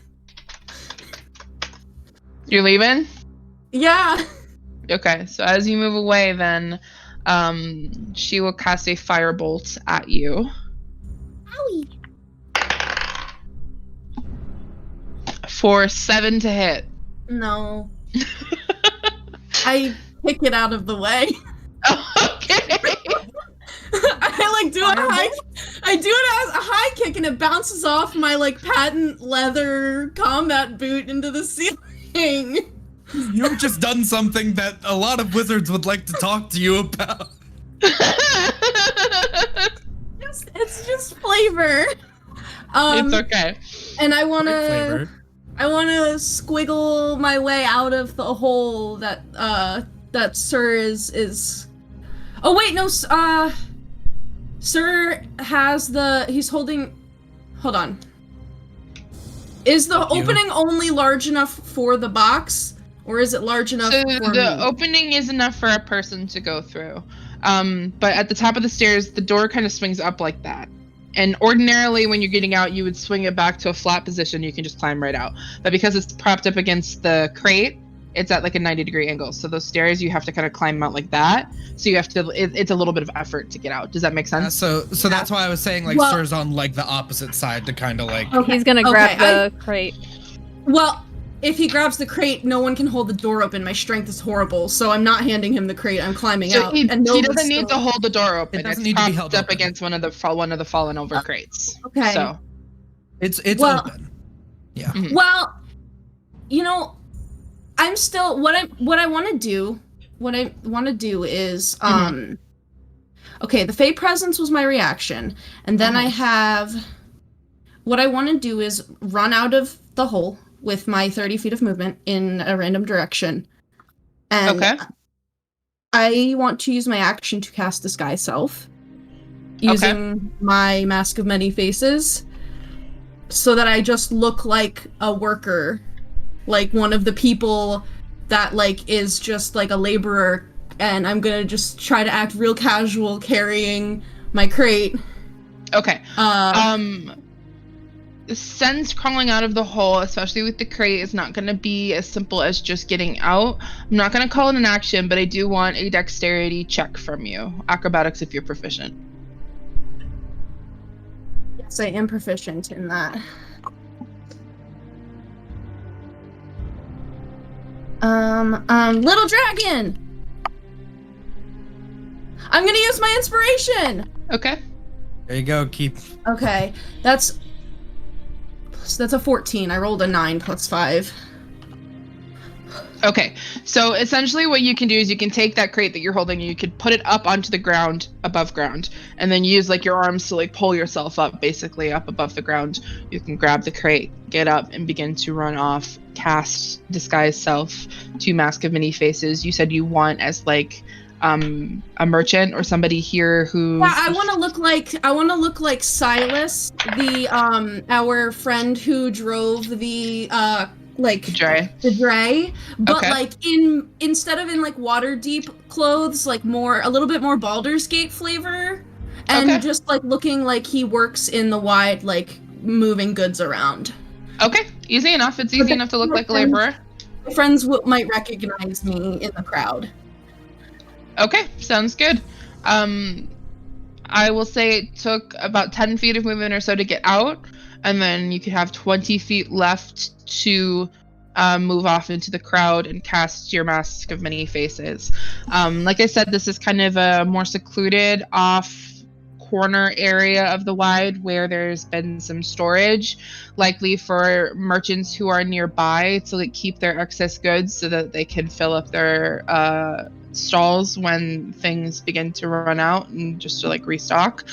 You're leaving? Yeah. Okay, so as you move away, then she will cast a firebolt at you. Owie. For 7 to hit. No. I kick it out of the way. Okay. I like do a high. I do it as a high kick, and it bounces off my like patent leather combat boot into the ceiling. You've just done something that a lot of wizards would like to talk to you about. It's just flavor. It's okay. And I Great wanna flavor. squiggle my way out of the hole that Sir is. Oh wait, no. Sir has he's holding. Hold on. Is the opening only large enough for the box, or is it large enough So for the me? opening is enough for a person to go through. But at the top of the stairs, the door kind of swings up like that. And ordinarily, when you're getting out, you would swing it back to a flat position. You can just climb right out. But because it's propped up against the crate, it's at like a 90-degree angle. So those stairs, you have to kind of climb out like that. So you have to. It's a little bit of effort to get out. Does that make sense? So that's why I was saying like Well- Sir's on like the opposite side to kind of like. Okay. He's gonna Okay, grab the crate. Well, if he grabs the crate, no one can hold the door open. My strength is horrible, so I'm not handing him the crate. I'm climbing So out. he and doesn't Nova's need to still- hold the door open. It doesn't It's need to be propped held up open. against one of the fallen over crates. Okay. So It's Well- open. Yeah. Mhm. Well, you know, I'm still what I want to do. What I want to do is okay, the Fey presence was my reaction, and then I have what I want to do is run out of the hole with my 30 feet of movement in a random direction. And Okay. I want to use my action to cast Disguise Self using my Mask of Many Faces so that I just look like a worker, like one of the people that like is just like a laborer, and I'm gonna just try to act real casual carrying my crate. Okay. Sense crawling out of the hole, especially with the crate, is not going to be as simple as just getting out. I'm not going to call it an action, but I do want a dexterity check from you. Acrobatics if you're proficient. Yes, I am proficient in that. Little dragon! I'm gonna use my inspiration! Okay. There you go. Keep. Okay, that's a 14. I rolled a 9 plus 5. Okay. So essentially what you can do is you can take that crate that you're holding and you could put it up onto the ground, above ground, and then use like your arms to like pull yourself up, basically up above the ground. You can grab the crate, get up, and begin to run off, cast Disguise Self to Mask of Many Faces. You said you want as like a merchant or somebody here who Yeah, I want to look like Silas, the our friend who drove the the dray, but Okay. like instead of in like Waterdeep clothes, like a little bit more Baldur's Gate flavor, and Okay. just like looking like he works in the wide, like moving goods around. Okay, easy enough. It's easy enough to look like a laborer. My friends might recognize me in the crowd. Okay, sounds good. I will say it took about 10 feet of movement or so to get out, and then you could have 20 feet left to move off into the crowd and cast your Mask of Many Faces. Like I said, this is kind of a more secluded off corner area of the wide where there's been some storage, likely for merchants who are nearby to like keep their excess goods so that they can fill up their stalls when things begin to run out and just to like restock.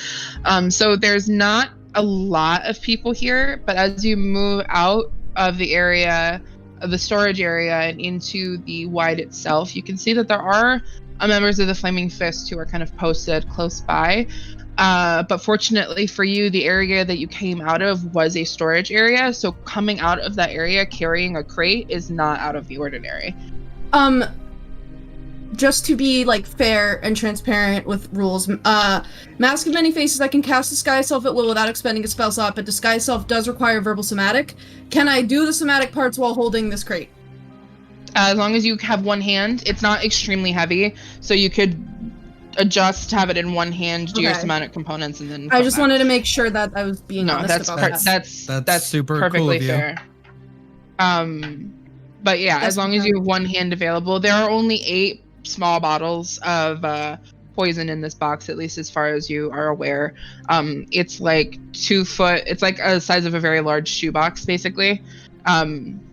So there's not a lot of people here, but as you move out of the area of the storage area and into the wide itself, you can see that there are members of the Flaming Fist who are kind of posted close by. But fortunately for you, the area that you came out of was a storage area, so coming out of that area carrying a crate is not out of the ordinary. Just to be like fair and transparent with rules, Mask of Many Faces, I can cast Disguise Self at will without expending a spell slot, but Disguise Self does require verbal somatic. Can I do the somatic parts while holding this crate? As long as you have one hand, it's not extremely heavy, so you could adjust, have it in one hand, do your Okay. somatic components, and then. I just wanted to make sure that I was being No, honest about that. that's super perfectly cool of you. fair. But yeah, That's as long as fine. you have one hand available, there are only 8 small bottles of poison in this box, at least as far as you are aware. It's like 2 foot. It's like a size of a very large shoebox, basically.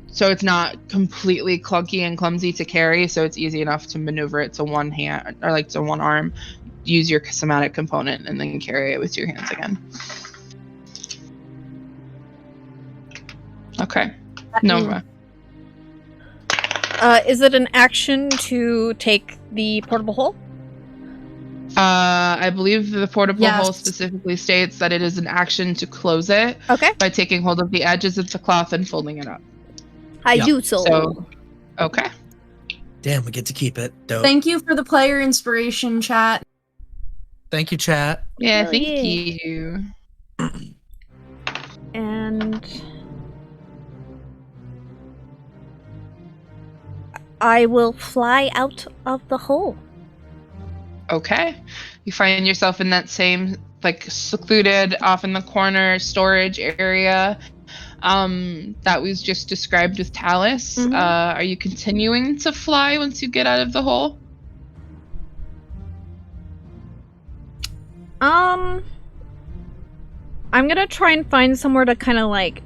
So it's not completely clunky and clumsy to carry. So it's easy enough to maneuver it to one hand or like to one arm. Use your somatic component and then carry it with 2 hands again. Okay. Nova. Is it an action to take the portable hole? I believe the portable Yes. hole specifically states that it is an action to close it Okay. by taking hold of the edges of the cloth and folding it up. I Yeah. do so. So, okay. Damn, we get to keep it. Dope. Thank you for the player inspiration, chat. Thank you, chat. Yeah, Hell thank yeah. you. And I will fly out of the hole. Okay. You find yourself in that same, like, secluded, off in the corner storage area that was just described with Talus. Mhm. Are you continuing to fly once you get out of the hole? I'm gonna try and find somewhere to kind of like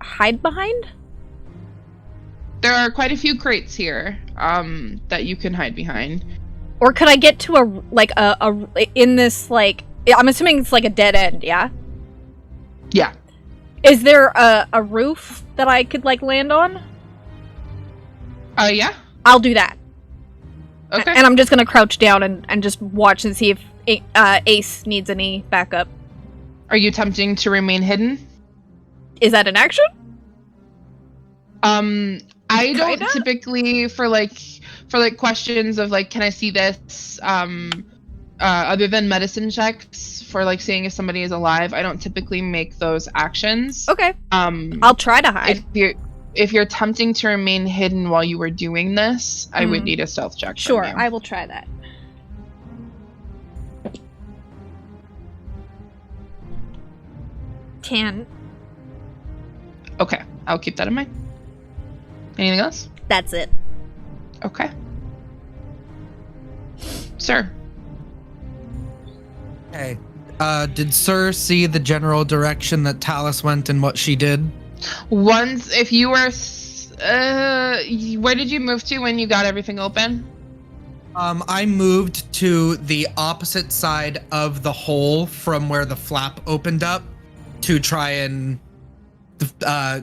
hide behind. There are quite a few crates here that you can hide behind. Or could I get to a in this, like, I'm assuming it's like a dead end, yeah? Yeah. Is there a roof that I could like land on? Yeah. I'll do that. Okay. And I'm just gonna crouch down and just watch and see if Ace needs any backup. Are you attempting to remain hidden? Is that an action? I don't Kinda? typically for questions of like, can I see this? Other than medicine checks for like seeing if somebody is alive, I don't typically make those actions. Okay. I'll try to hide. If you're attempting to remain hidden while you were doing this, I would need a stealth check. Sure, from you. I will try that. Ten. Okay, I'll keep that in mind. Anything else? That's it. Okay. Sir. Hey, did Sir see the general direction that Talus went and what she did? Once, if you were, where did you move to when you got everything open? I moved to the opposite side of the hole from where the flap opened up to try and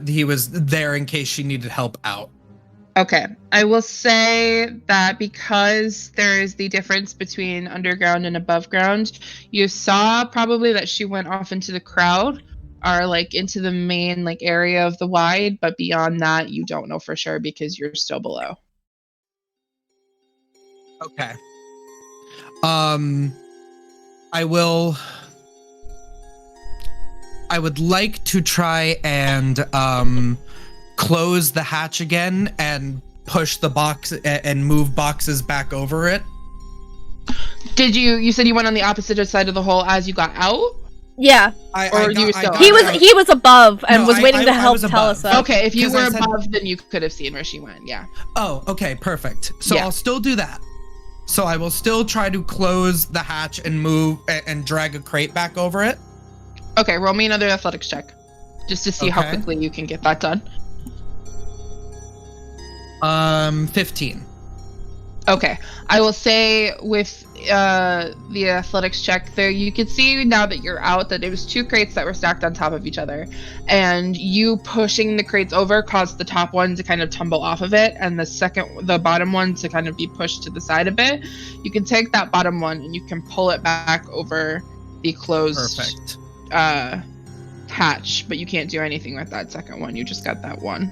he was there in case she needed help out. Okay, I will say that because there is the difference between underground and above ground, you saw probably that she went off into the crowd or like into the main like area of the wide, but beyond that, you don't know for sure because you're still below. Okay. I would like to try and close the hatch again and push the box and move boxes back over it. Did you said you went on the opposite side of the hole as you got out? Yeah. He was above and was waiting to help tell us up. Okay, if you 'Cause were I said- above, then you could have seen where she went. Yeah. Oh, okay, perfect. So Yeah. I'll still do that. So I will still try to close the hatch and move and drag a crate back over it. Okay, roll me another athletics check, just to see how Okay. quickly you can get that done. 15. Okay, I will say with the athletics check there, you can see now that you're out that it was 2 crates that were stacked on top of each other, and you pushing the crates over caused the top one to kind of tumble off of it, and the bottom one to kind of be pushed to the side a bit. You can take that bottom one and you can pull it back over the closed Perfect. hatch, but you can't do anything with that second one. You just got that one.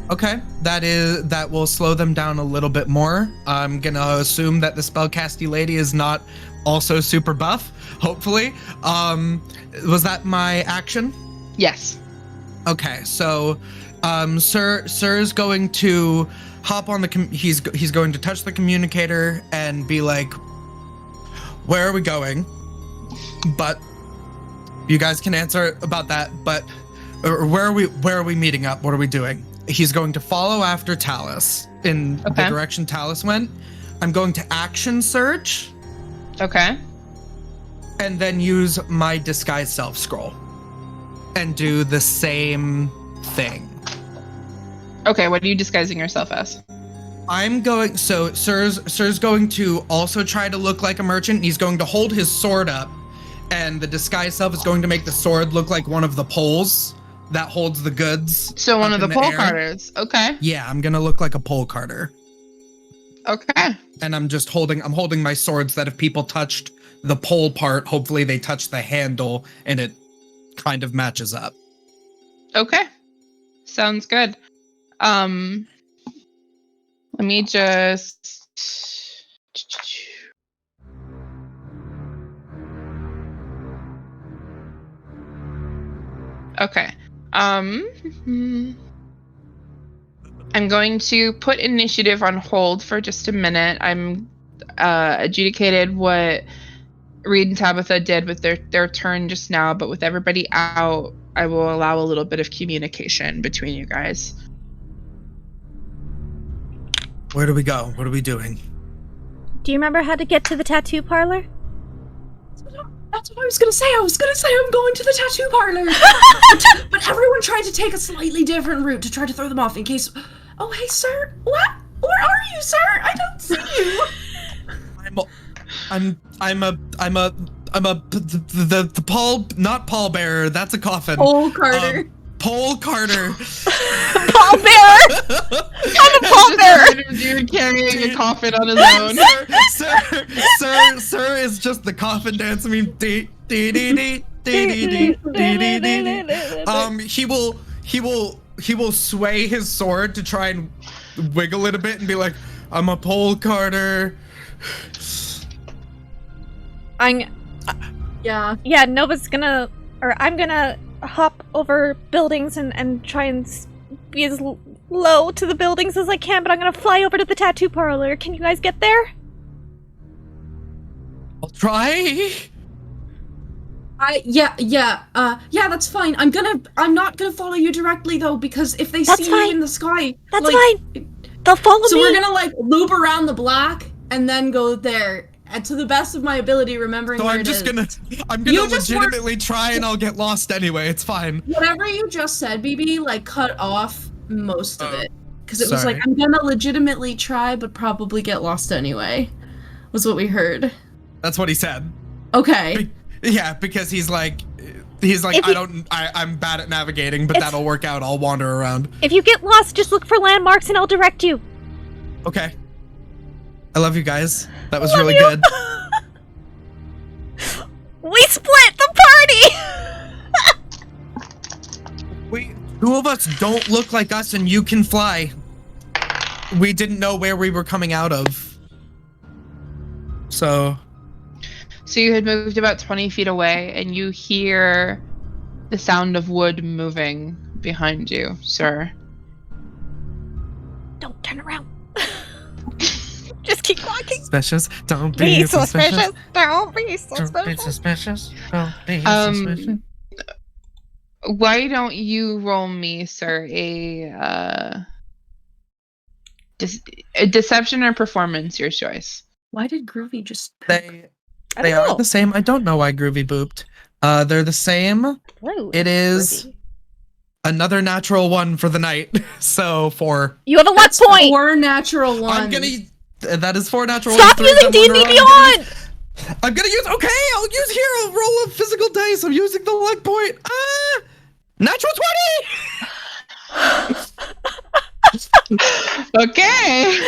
Okay, that will slow them down a little bit more. I'm gonna assume that the spellcasty lady is not also super buff. Hopefully, was that my action? Yes. Okay, so Sir is going to hop on the he's going to touch the communicator and be like, where are we going? But you guys can answer about that, but where are we meeting up? What are we doing? He's going to follow after Talus in the direction Talus went. I'm going to action search. Okay. And then use my disguise self scroll and do the same thing. Okay, what are you disguising yourself as? So Sir's going to also try to look like a merchant. He's going to hold his sword up, and the disguise self is going to make the sword look like one of the poles that holds the goods. So one of the pole carters. Okay. Yeah, I'm gonna look like a pole carter. Okay. And I'm holding my swords that if people touched the pole part, hopefully they touch the handle and it kind of matches up. Okay. Sounds good. Let me just Okay. I'm going to put initiative on hold for just a minute. I'm adjudicated what Reed and Tabitha did with their turn just now, but with everybody out, I will allow a little bit of communication between you guys. Where do we go? What are we doing? Do you remember how to get to the tattoo parlor? That's what I was gonna say. I was gonna say I'm going to the tattoo parlor. but everyone tried to take a slightly different route to try to throw them off in case. Oh, hey, sir. What? Where are you, sir? I don't see you. The not pallbearer. That's a coffin. Pole Carter. Pole Carter. Pallbearer. I'm a pallbearer. Dude carrying a coffin on his own. Sir is just the coffin dance. I mean, dee dee dee dee dee dee dee dee dee. He will sway his sword to try and wiggle it a bit and be like, I'm a pole carter. Yeah, Nova's I'm gonna hop over buildings and try and be as low to the buildings as I can, but I'm gonna fly over to the tattoo parlor. Can you guys get there? I'll try. Yeah, that's fine. I'm not gonna follow you directly though, because if they see you in the sky, that's fine. They'll follow me. So we're gonna loop around the block and then go there. And to the best of my ability, remembering where it is. I'm gonna legitimately try and I'll get lost anyway. It's fine. Whatever you just said, BB, cut off most of it. Because it was I'm gonna legitimately try, but probably get lost anyway. Was what we heard. That's what he said. Okay. Yeah, because he's like, I'm bad at navigating, but that'll work out. I'll wander around. If you get lost, just look for landmarks and I'll direct you. Okay. I love you guys. That was really good. We split the party! Two of us don't look like us and you can fly. We didn't know where we were coming out of. So you had moved about 20 feet away and you hear the sound of wood moving behind you, sir. Don't turn around. Just keep walking. Suspicious. Don't be suspicious. Don't be suspicious. Don't be suspicious. Don't be suspicious. Why don't you roll me, sir, a deception or performance, your choice. Why did Groovy just... They are the same. I don't know why Groovy booped. They're the same. Rude. It is another natural one for the night. So 4. You have a luck point. 4 natural ones. That is 4 natural Stop ones. using D&D Beyond! I'm gonna use... Okay, I'll use hero. Roll a physical dice. I'm using the luck point. Natural 20! Okay.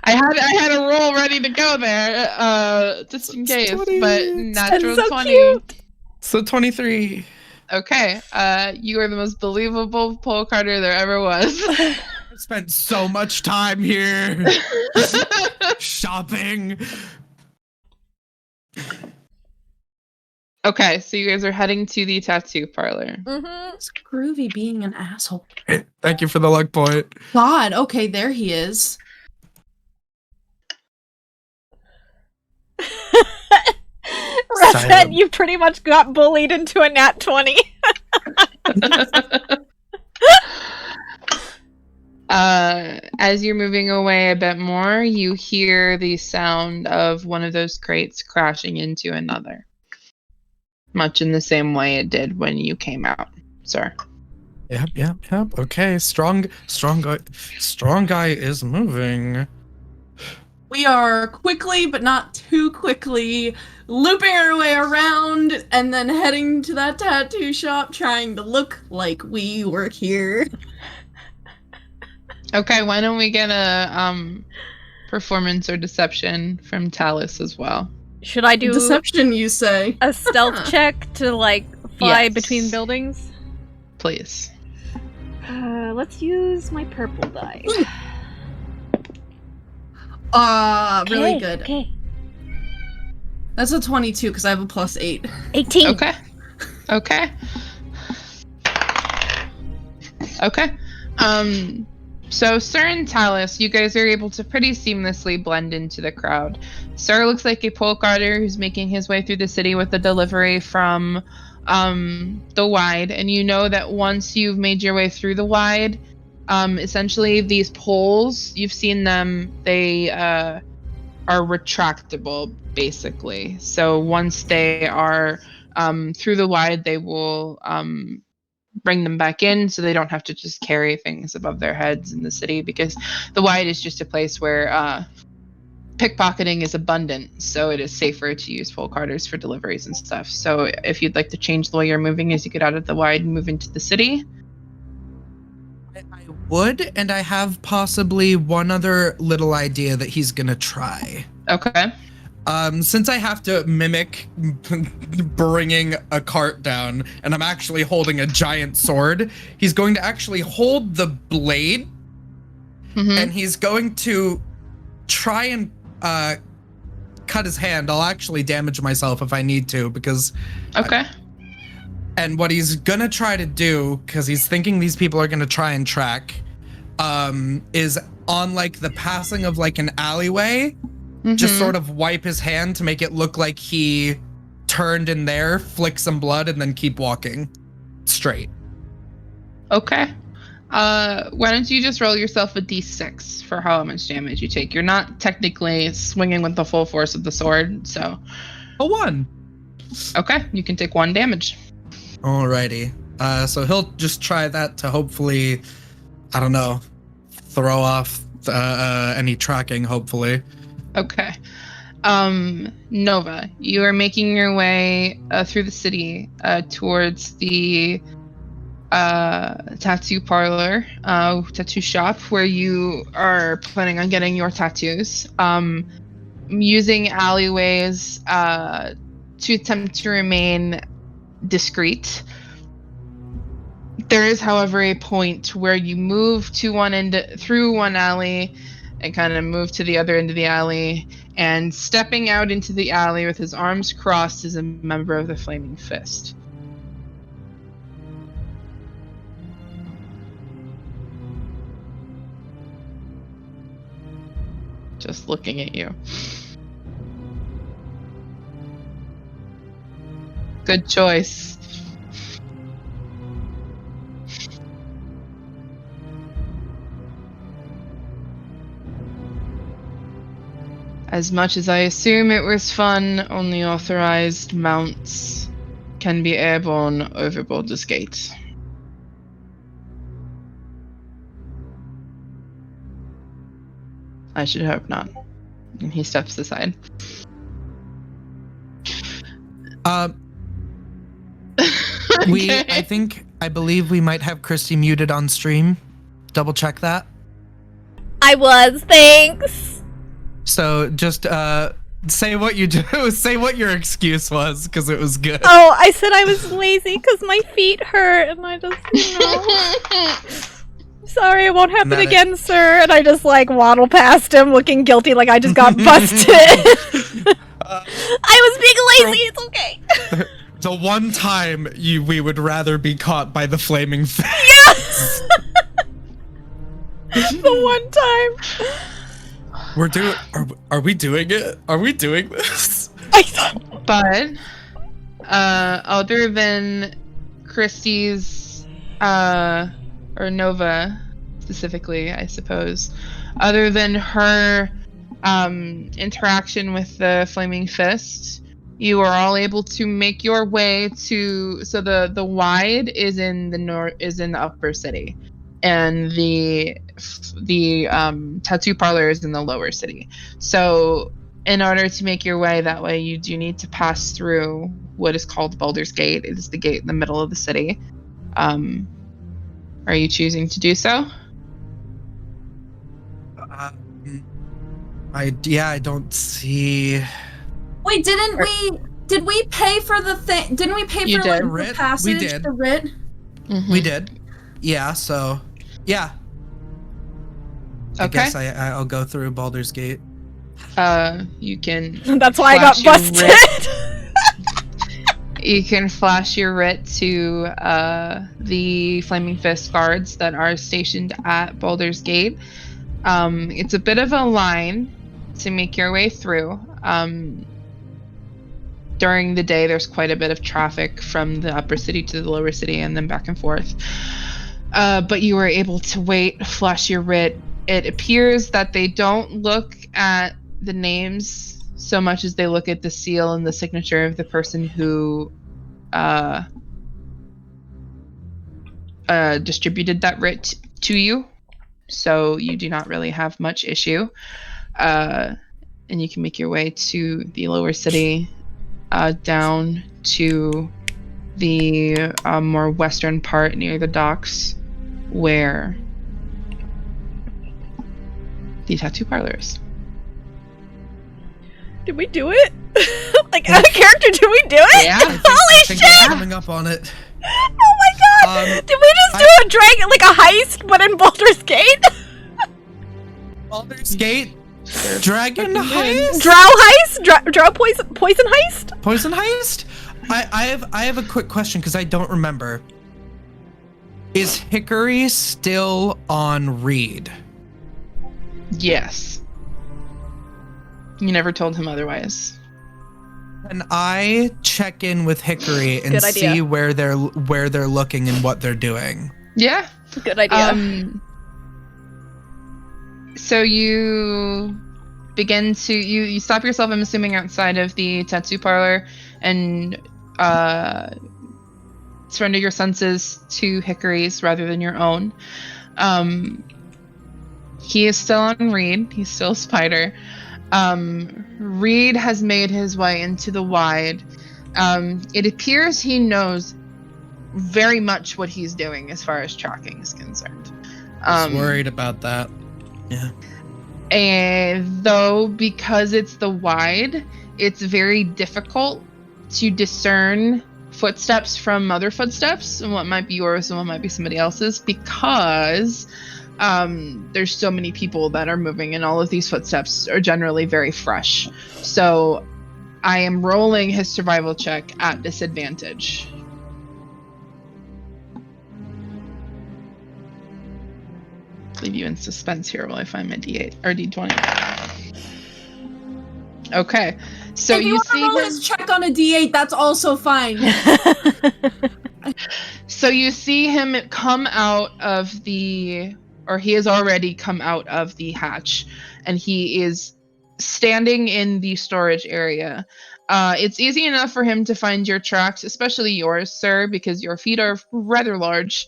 I had a roll ready to go there, just in case, 20. but natural so 20. Cute. So 23. Okay, you are the most believable pole carter there ever was. I spent so much time here shopping. Okay, so you guys are heading to the tattoo parlor. Mm-hmm. It's Groovy being an asshole. Thank you for the luck point. God, okay, there he is. Rosette, you pretty much got bullied into a nat 20. As you're moving away a bit more, you hear the sound of one of those crates crashing into another. Much in the same way it did when you came out, sir. Yep. Okay, strong guy is moving. We are quickly, but not too quickly, looping our way around and then heading to that tattoo shop, trying to look like we work here. Okay, why don't we get a performance or deception from Talus as well? Should I do Deception, you say? a stealth check to, like, fly Yes. between buildings? Please. Let's use my purple die. Really good. Okay. That's a 22 because I have a +8. 18. Okay. Okay. So Sir and Talus, you guys are able to pretty seamlessly blend into the crowd. Sir looks like a pole carter who's making his way through the city with a delivery from the Wide, and you know that once you've made your way through the Wide, essentially these poles, you've seen them, they are retractable, basically. So once they are through the Wide, they will bring them back in so they don't have to just carry things above their heads in the city, because the Wide is just a place where pickpocketing is abundant, so it is safer to use pole carters for deliveries and stuff. So if you'd like to change the way you're moving as you get out of the Wide and move into the city. I would, and I have possibly one other little idea that he's gonna try. Okay. Since I have to mimic bringing a cart down, and I'm actually holding a giant sword, he's going to actually hold the blade, and he's going to try and cut his hand. I'll actually damage myself if I need to, because... Okay. And what he's gonna try to do, because he's thinking these people are gonna try and track, is on, like, the passing of, like, an alleyway, just sort of wipe his hand to make it look like he turned in there, flick some blood, and then keep walking straight. Okay. Why don't you just roll yourself a d6 for how much damage you take? You're not technically swinging with the full force of the sword, so... A 1. Okay, you can take 1 damage. Alrighty. So he'll just try that to hopefully, I don't know, throw off any tracking, hopefully. Okay. Nova, you are making your way through the city towards the tattoo parlor, tattoo shop, where you are planning on getting your tattoos. Using alleyways to attempt to remain discreet. There is, however, a point where you move to one end through one alley and kind of move to the other end of the alley, and stepping out into the alley with his arms crossed is a member of the Flaming Fist. Just looking at you. Good choice. As much as I assume it was fun, only authorized mounts can be airborne over Boulder's Gate. I should hope not. And he steps aside. Okay. I believe we might have Christy muted on stream. Double check that. I was, thanks! So just say what you do. Say what your excuse was, because it was good. Oh, I said I was lazy because my feet hurt, and I just, Sorry, it won't happen again, sir. And I just, like, waddle past him looking guilty like I just got busted. I was being lazy, it's okay. The The one time we would rather be caught by the flaming fish. Yes! The one time. Are we doing it? Are we doing this? But other than Christie's or Nova specifically, I suppose, other than her interaction with the Flaming Fist, you are all able to make your way to. So the wide is in the upper city, and the tattoo parlor is in the lower city. So in order to make your way that way, you do need to pass through what is called Boulder's Gate. It is the gate in the middle of the city. Are you choosing to do so? I don't see. Wait, did we pay for the thing? Didn't we pay for like the passage? We did. The writ? Mm-hmm. We did. Yeah, so yeah. Okay. I guess I'll go through Baldur's Gate. You can. That's why I got busted. You can flash your writ to the Flaming Fist guards that are stationed at Boulder's Gate. It's a bit of a line to make your way through. During the day, there's quite a bit of traffic from the upper city to the lower city and then back and forth. But you were able to wait, flash your writ. It appears that they don't look at the names so much as they look at the seal and the signature of the person who distributed that writ to you. So you do not really have much issue. And you can make your way to the lower city, down to the more western part near the docks, where the tattoo parlor is. Did we do it? Like, out of character, did we do it? Yeah. Holy shit! We're coming up on it. Oh my god! Did we just do a dragon, like a heist, but in Baldur's Gate? Baldur's Gate? Dragon heist? Drow heist? Drow poison heist? Poison heist? I have a quick question because I don't remember. Is Hickory still on Reed? Yes. You never told him otherwise. Can I check in with Hickory and Good idea. see where they're looking and what they're doing? Yeah. Good idea. So you begin to you stop yourself, I'm assuming, outside of the tattoo parlor, and surrender your senses to Hickory's rather than your own. He is still on Reed. He's still Spider. Reed has made his way into the wide. It appears he knows very much what he's doing as far as tracking is concerned. I was worried about that. Yeah. And though, because it's the wide, it's very difficult to discern footsteps from other footsteps and what might be yours and what might be somebody else's, because there's so many people that are moving, and all of these footsteps are generally very fresh. So I am rolling his survival check at disadvantage. Leave you in suspense here while I find my D8 or D20. Okay, so if you want to roll his check on a D8, that's also fine. So you see him come out of or he has already come out of the hatch, and he is standing in the storage area. It's easy enough for him to find your tracks, especially yours, sir, because your feet are rather large.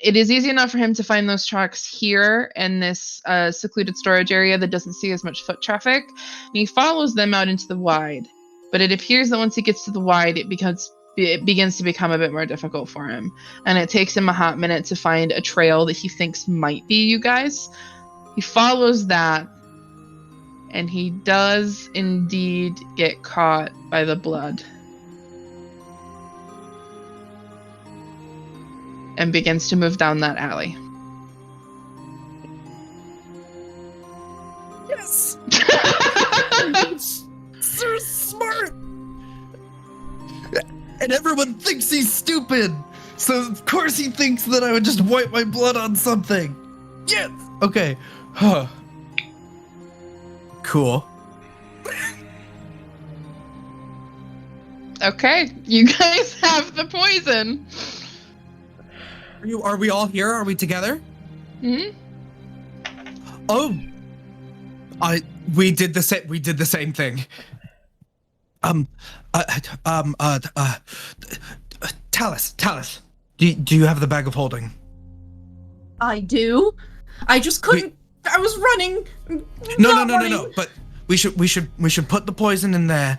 It is easy enough for him to find those tracks here in this secluded storage area that doesn't see as much foot traffic. And he follows them out into the wide. But it appears that once he gets to the wide, it begins to become a bit more difficult for him. And it takes him a hot minute to find a trail that he thinks might be you guys. He follows that, and he does indeed get caught by the blood. And begins to move down that alley. Yes! So smart! And everyone thinks he's stupid. So of course he thinks that I would just wipe my blood on something. Yes. Okay. Huh. Cool. Okay, you guys have the poison. Are we all here? Are we together? Hmm? Oh. We did the same thing. Talus. Do you have the bag of holding? I do. I just couldn't. I was running. No. But we should put the poison in there.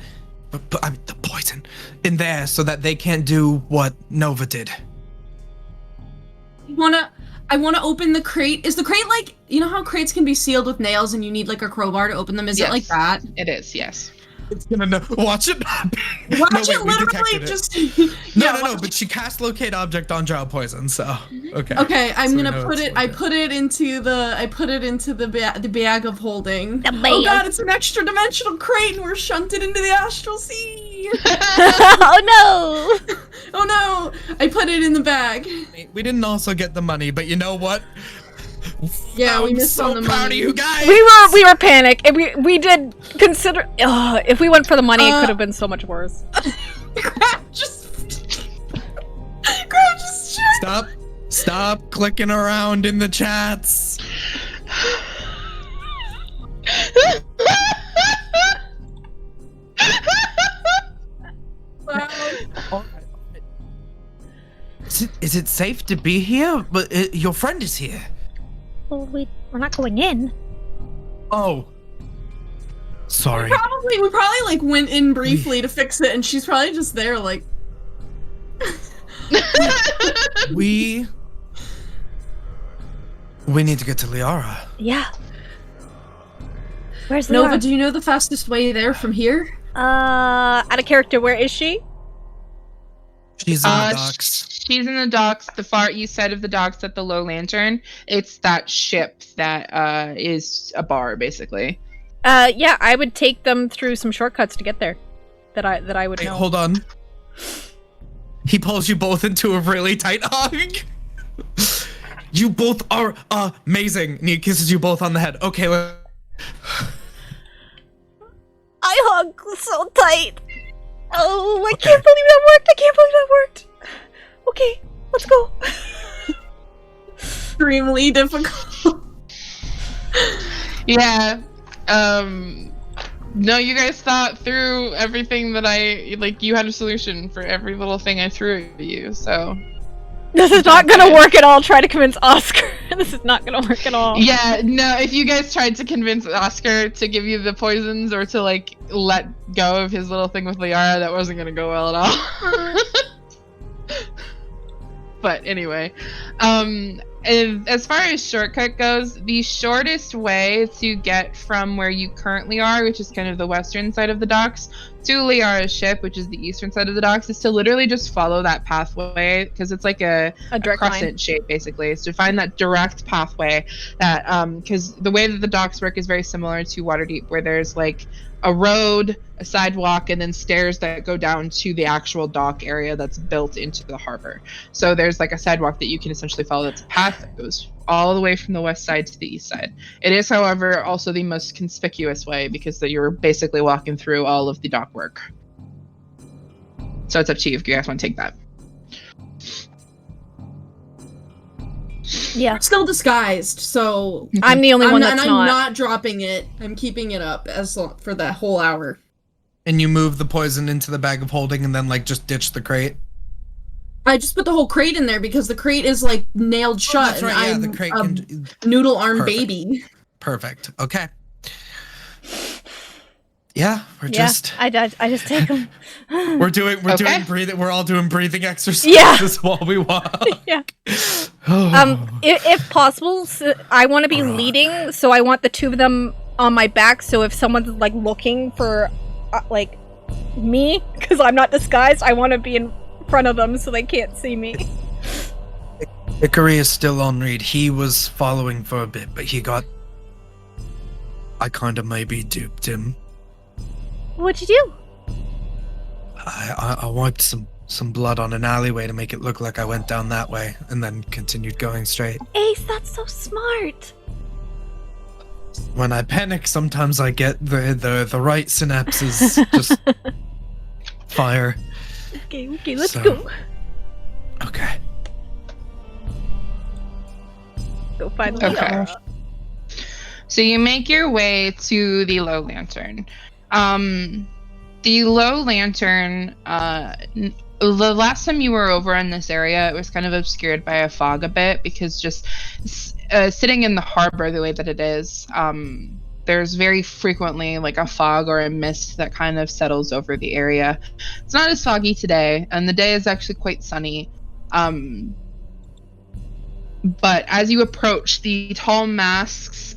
But I mean, the poison in there so that they can't do what Nova did. I wanna open the crate. Is the crate like, you know how crates can be sealed with nails and you need like a crowbar to open them? Is it like that? It is, yes. It's gonna know. Watch it. Literally just. No. But she cast locate object on child poison, so okay. Okay, I'm So gonna put it. I put it into the bag of holding. Oh god, it's an extra dimensional crate, and we're shunted into the astral sea. Oh no! Oh no! I put it in the bag. We didn't also get the money, but you know what? Yeah, we missed on the proud money. of you guys. We were panicked, and we did consider. If we went for the money, it could have been so much worse. Crap, just. Stop clicking around in the chats. Wow. Is it safe to be here? But your friend is here. Well, we're not going in. Oh. Sorry. We probably like went in briefly to fix it, and she's probably just there like. We need to get to Liara. Yeah. Where's Nova? Nova? Do you know the fastest way there from here? Out of character, where is she? She's in the docks. She's in the docks, the far east side of the docks at the Low Lantern. It's that ship that is a bar, basically. Yeah, I would take them through some shortcuts to get there. That I would know. Hold on. He pulls you both into a really tight hug. You both are amazing. And he kisses you both on the head. Okay, I hug so tight. Oh, I can't believe that worked. Okay, let's go. Extremely difficult. Yeah. No, you guys thought through everything that you had a solution for every little thing I threw at you, so. This is not gonna work at all. Try to convince Oscar. This is not gonna work at all. Yeah, no, if you guys tried to convince Oscar to give you the poisons or to, let go of his little thing with Liara, that wasn't gonna go well at all. But anyway, as far as shortcut goes, the shortest way to get from where you currently are, which is kind of the western side of the docks, to Liara's ship, which is the eastern side of the docks, is to literally just follow that pathway, because it's like a direct crescent line shape, basically. So to find that direct pathway, that because the way that the docks work is very similar to Waterdeep, where there's a road, a sidewalk, and then stairs that go down to the actual dock area that's built into the harbor. So there's a sidewalk that you can essentially follow. That's a path that goes all the way from the west side to the east side. It is, however, also the most conspicuous way because you're basically walking through all of the dock work. So it's up to you if you guys want to take that. Yeah. We're still disguised, so I'm the only one that's I'm not. not dropping it. I'm keeping it up for that whole hour. And you move the poison into the bag of holding and then just ditch the crate. I just put the whole crate in there because the crate is nailed shut. That's right. And Yeah, I'm the crate a noodle arm Perfect. baby. Perfect. Okay. Yeah, I just take them. We're doing Okay. breathing. We're all doing breathing exercises Yeah. while we walk. Yeah. If possible, I want to be leading, so I want the two of them on my back. So if someone's looking for me, because I'm not disguised, I want to be in front of them so they can't see me. Hickory is still on read. He was following for a bit, but I kind of maybe duped him. What'd you do? I wiped some some blood on an alleyway to make it look like I went down that way, and then continued going straight. Ace, that's so smart. When I panic, sometimes I get the right synapses just fire. Okay, let's So- go. Okay. Go find the Okay. So you make your way to the low lantern. The low lantern, the last time you were over in this area, it was kind of obscured by a fog a bit because just sitting in the harbor the way that it is, there's very frequently like a fog or a mist that kind of settles over the area. It's not as foggy today, and the day is actually quite sunny. But as you approach, the tall masts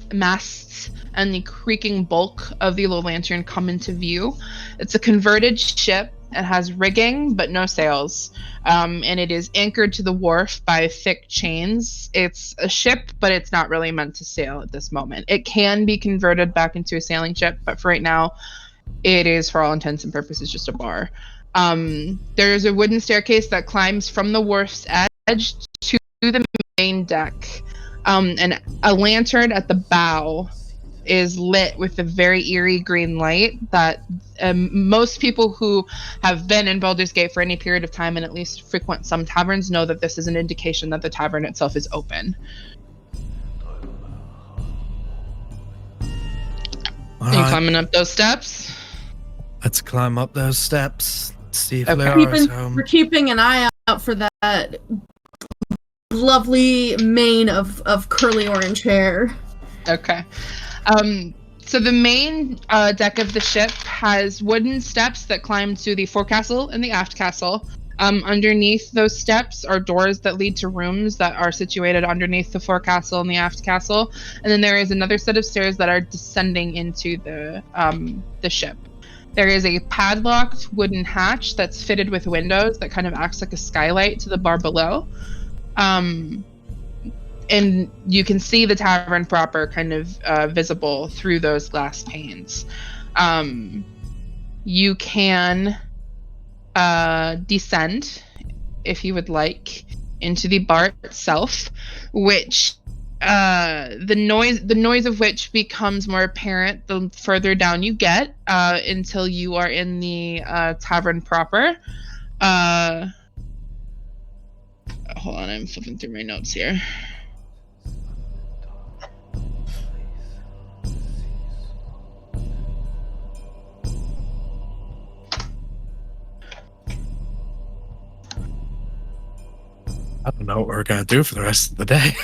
and the creaking bulk of the low lantern come into view. It's a converted ship. It has rigging, but no sails. And it is anchored to the wharf by thick chains. It's a ship, but it's not really meant to sail at this moment. It can be converted back into a sailing ship, but for right now, it is, for all intents and purposes, just a bar. There's a wooden staircase that climbs from the wharf's edge to the main deck. And a lantern at the bow is lit with a very eerie green light that most people who have been in Baldur's Gate for any period of time and at least frequent some taverns know that this is an indication that the tavern itself is open. All Are you right, climbing up those steps? let's climb up those steps. Let's see if Okay. Laura's home. We're keeping an eye out for that lovely mane of curly orange hair. Okay. So the main deck of the ship has wooden steps that climb to the forecastle and the aft castle. Underneath those steps are doors that lead to rooms that are situated underneath the forecastle and the aft castle. And then there is another set of stairs that are descending into the ship. There is a padlocked wooden hatch that's fitted with windows that kind of acts like a skylight to the bar below. And you can see the tavern proper kind of visible through those glass panes. You can descend, if you would like, into the bar itself, which the noise of which becomes more apparent the further down you get, until you are in the tavern proper. Hold on, I'm flipping through my notes here. I don't know what we're gonna do for the rest of the day.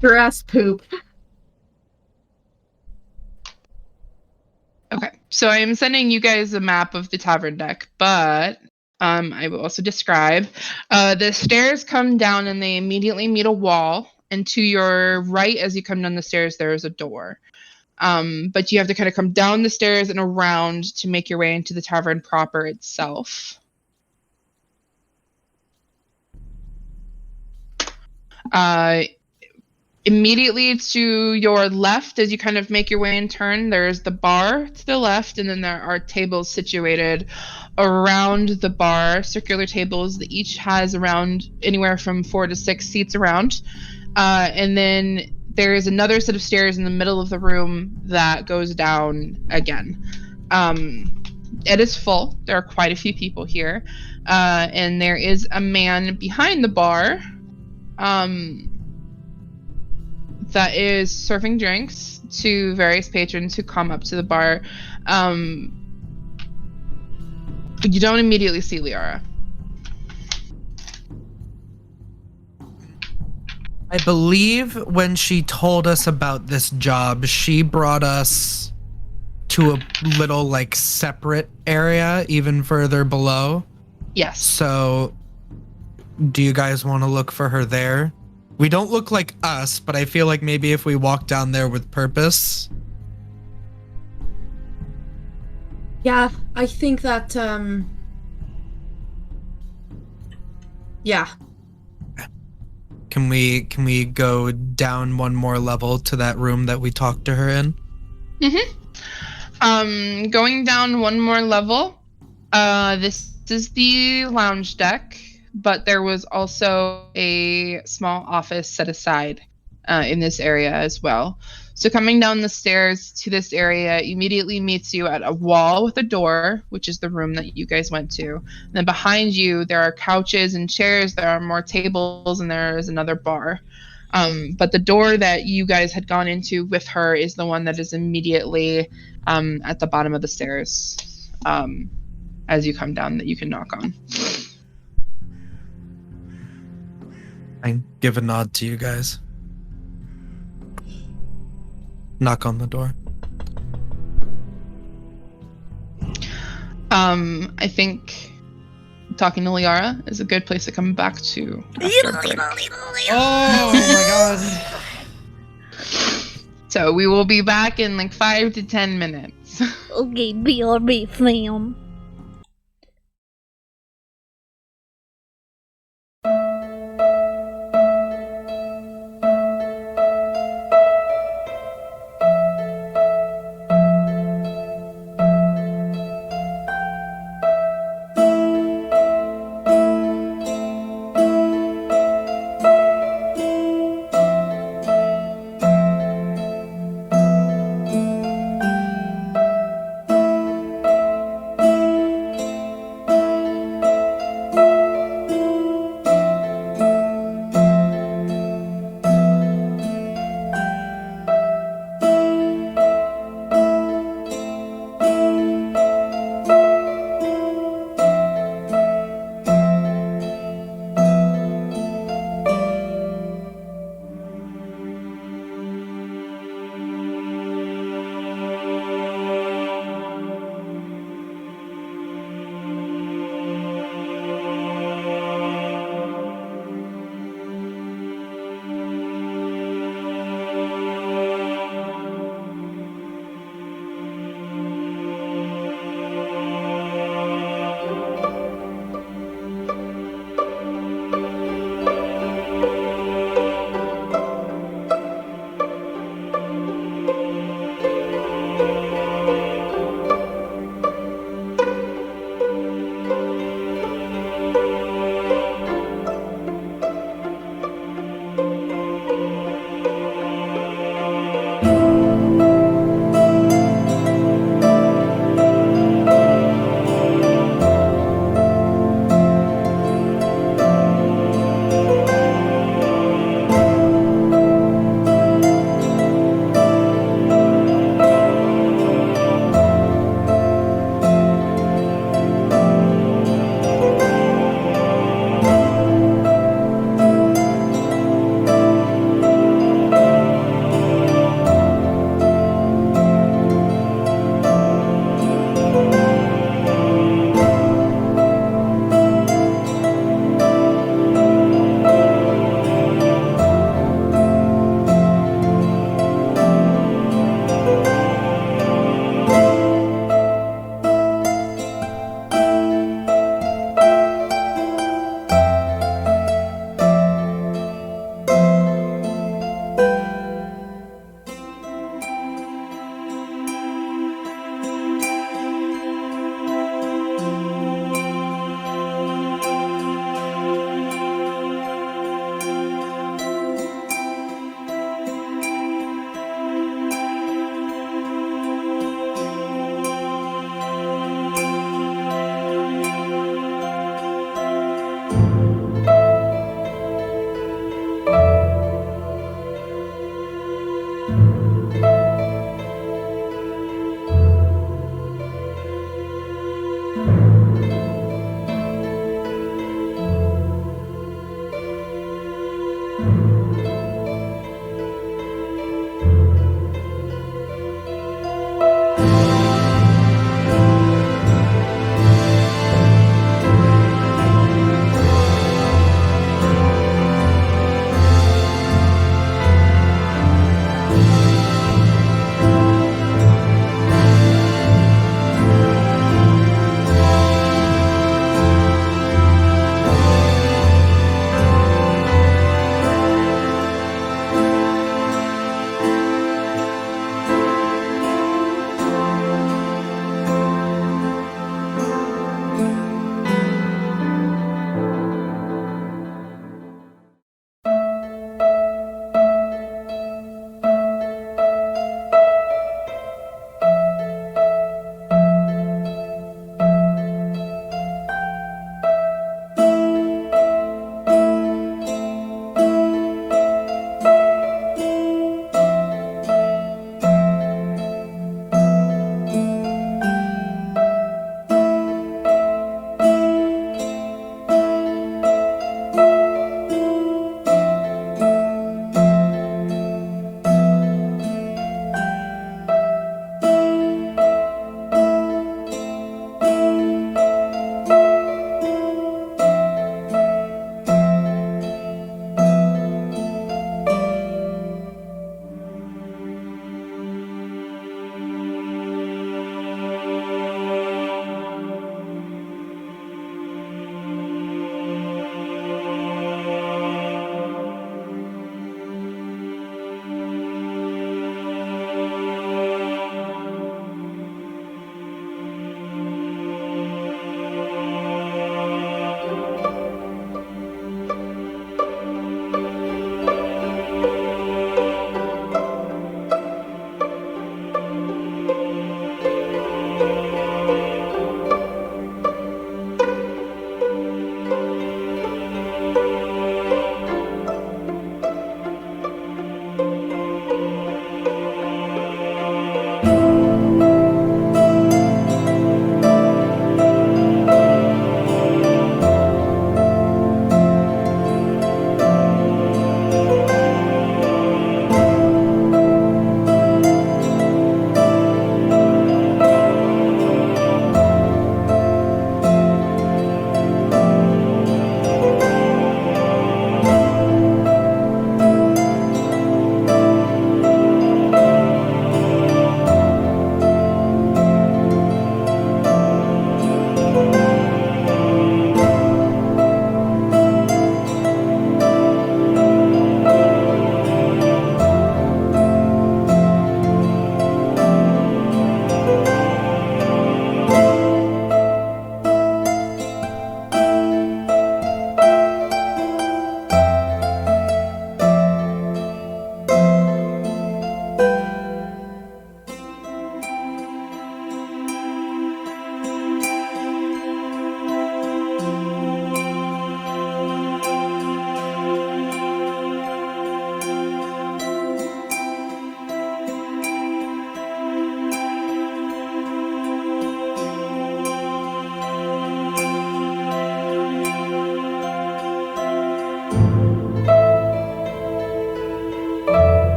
Grass poop. Okay, so I am sending you guys a map of the tavern deck, but I will also describe. The stairs come down and they immediately meet a wall, and to your right as you come down the stairs, there is a door. But you have to kind of come down the stairs and around to make your way into the tavern proper itself. Immediately to your left, as you kind of make your way and turn, there's the bar to the left, and then there are tables situated around the bar, circular tables that each has around anywhere from 4 to 6 seats around. And then there is another set of stairs in the middle of the room that goes down again. It is full. There are quite a few people here. And there is a man behind the bar that is serving drinks to various patrons who come up to the bar. But you don't immediately see Liara. I believe when she told us about this job, she brought us to a little like separate area even further below. Yes. So do you guys want to look for her there? We don't look like us, but I feel like maybe if we walk down there with purpose. Yeah, I think that, yeah. Can we go down one more level to that room that we talked to her in? Going down one more level. This is the lounge deck, but there was also a small office set aside in this area as well. So coming down the stairs to this area immediately meets you at a wall with a door, which is the room that you guys went to. And then behind you, there are couches and chairs, there are more tables, and there is another bar. But the door that you guys had gone into with her is the one that is immediately at the bottom of the stairs as you come down that you can knock on. I give a nod to you guys. Knock on the door. I think talking to Liara is a good place to come back to. After a break. Oh my god. So we will be back in like 5 to 10 minutes. Okay, BRB fam.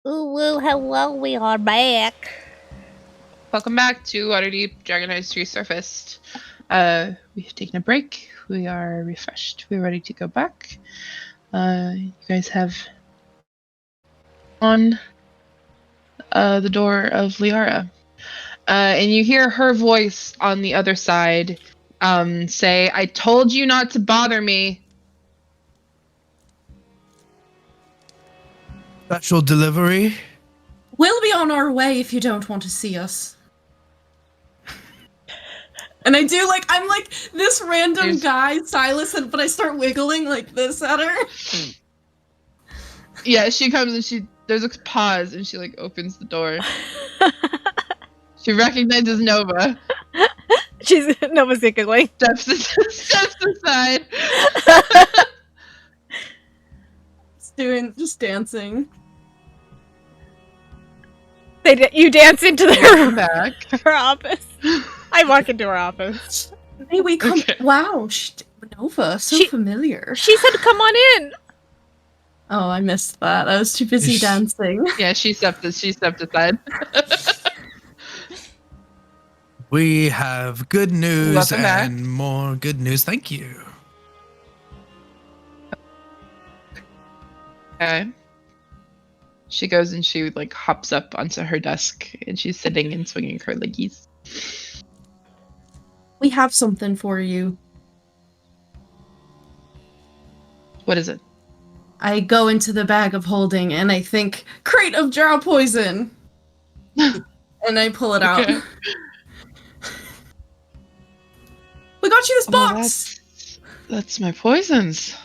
Ooh, hello, we are back. Welcome back to Waterdeep, Dragon Heist Resurfaced. We've taken a break. We are refreshed. We're ready to go back. You guys have on the door of Liara. And you hear her voice on the other side say, "I told you not to bother me." Special delivery? We'll be on our way if you don't want to see us. And I do I'm like this random guy, Silas, but I start wiggling like this at her. Yeah, she comes and there's a pause and she opens the door. She recognizes Nova. She's Nova's giggling. Steps aside. Just dancing. You dance into her office. I walk into her office. May we come? Okay. Wow, Nova, so familiar. She said, "Come on in." Oh, I missed that. I was too busy dancing. Yeah, she stepped aside. We have good news Welcome back. and more good news. Thank you. Okay. She goes and she hops up onto her desk and she's sitting and swinging her leggies. We have something for you. What is it? I go into the bag of holding and I think, crate of drow poison! And I pull it out. Okay. We got you this box! That's my poisons.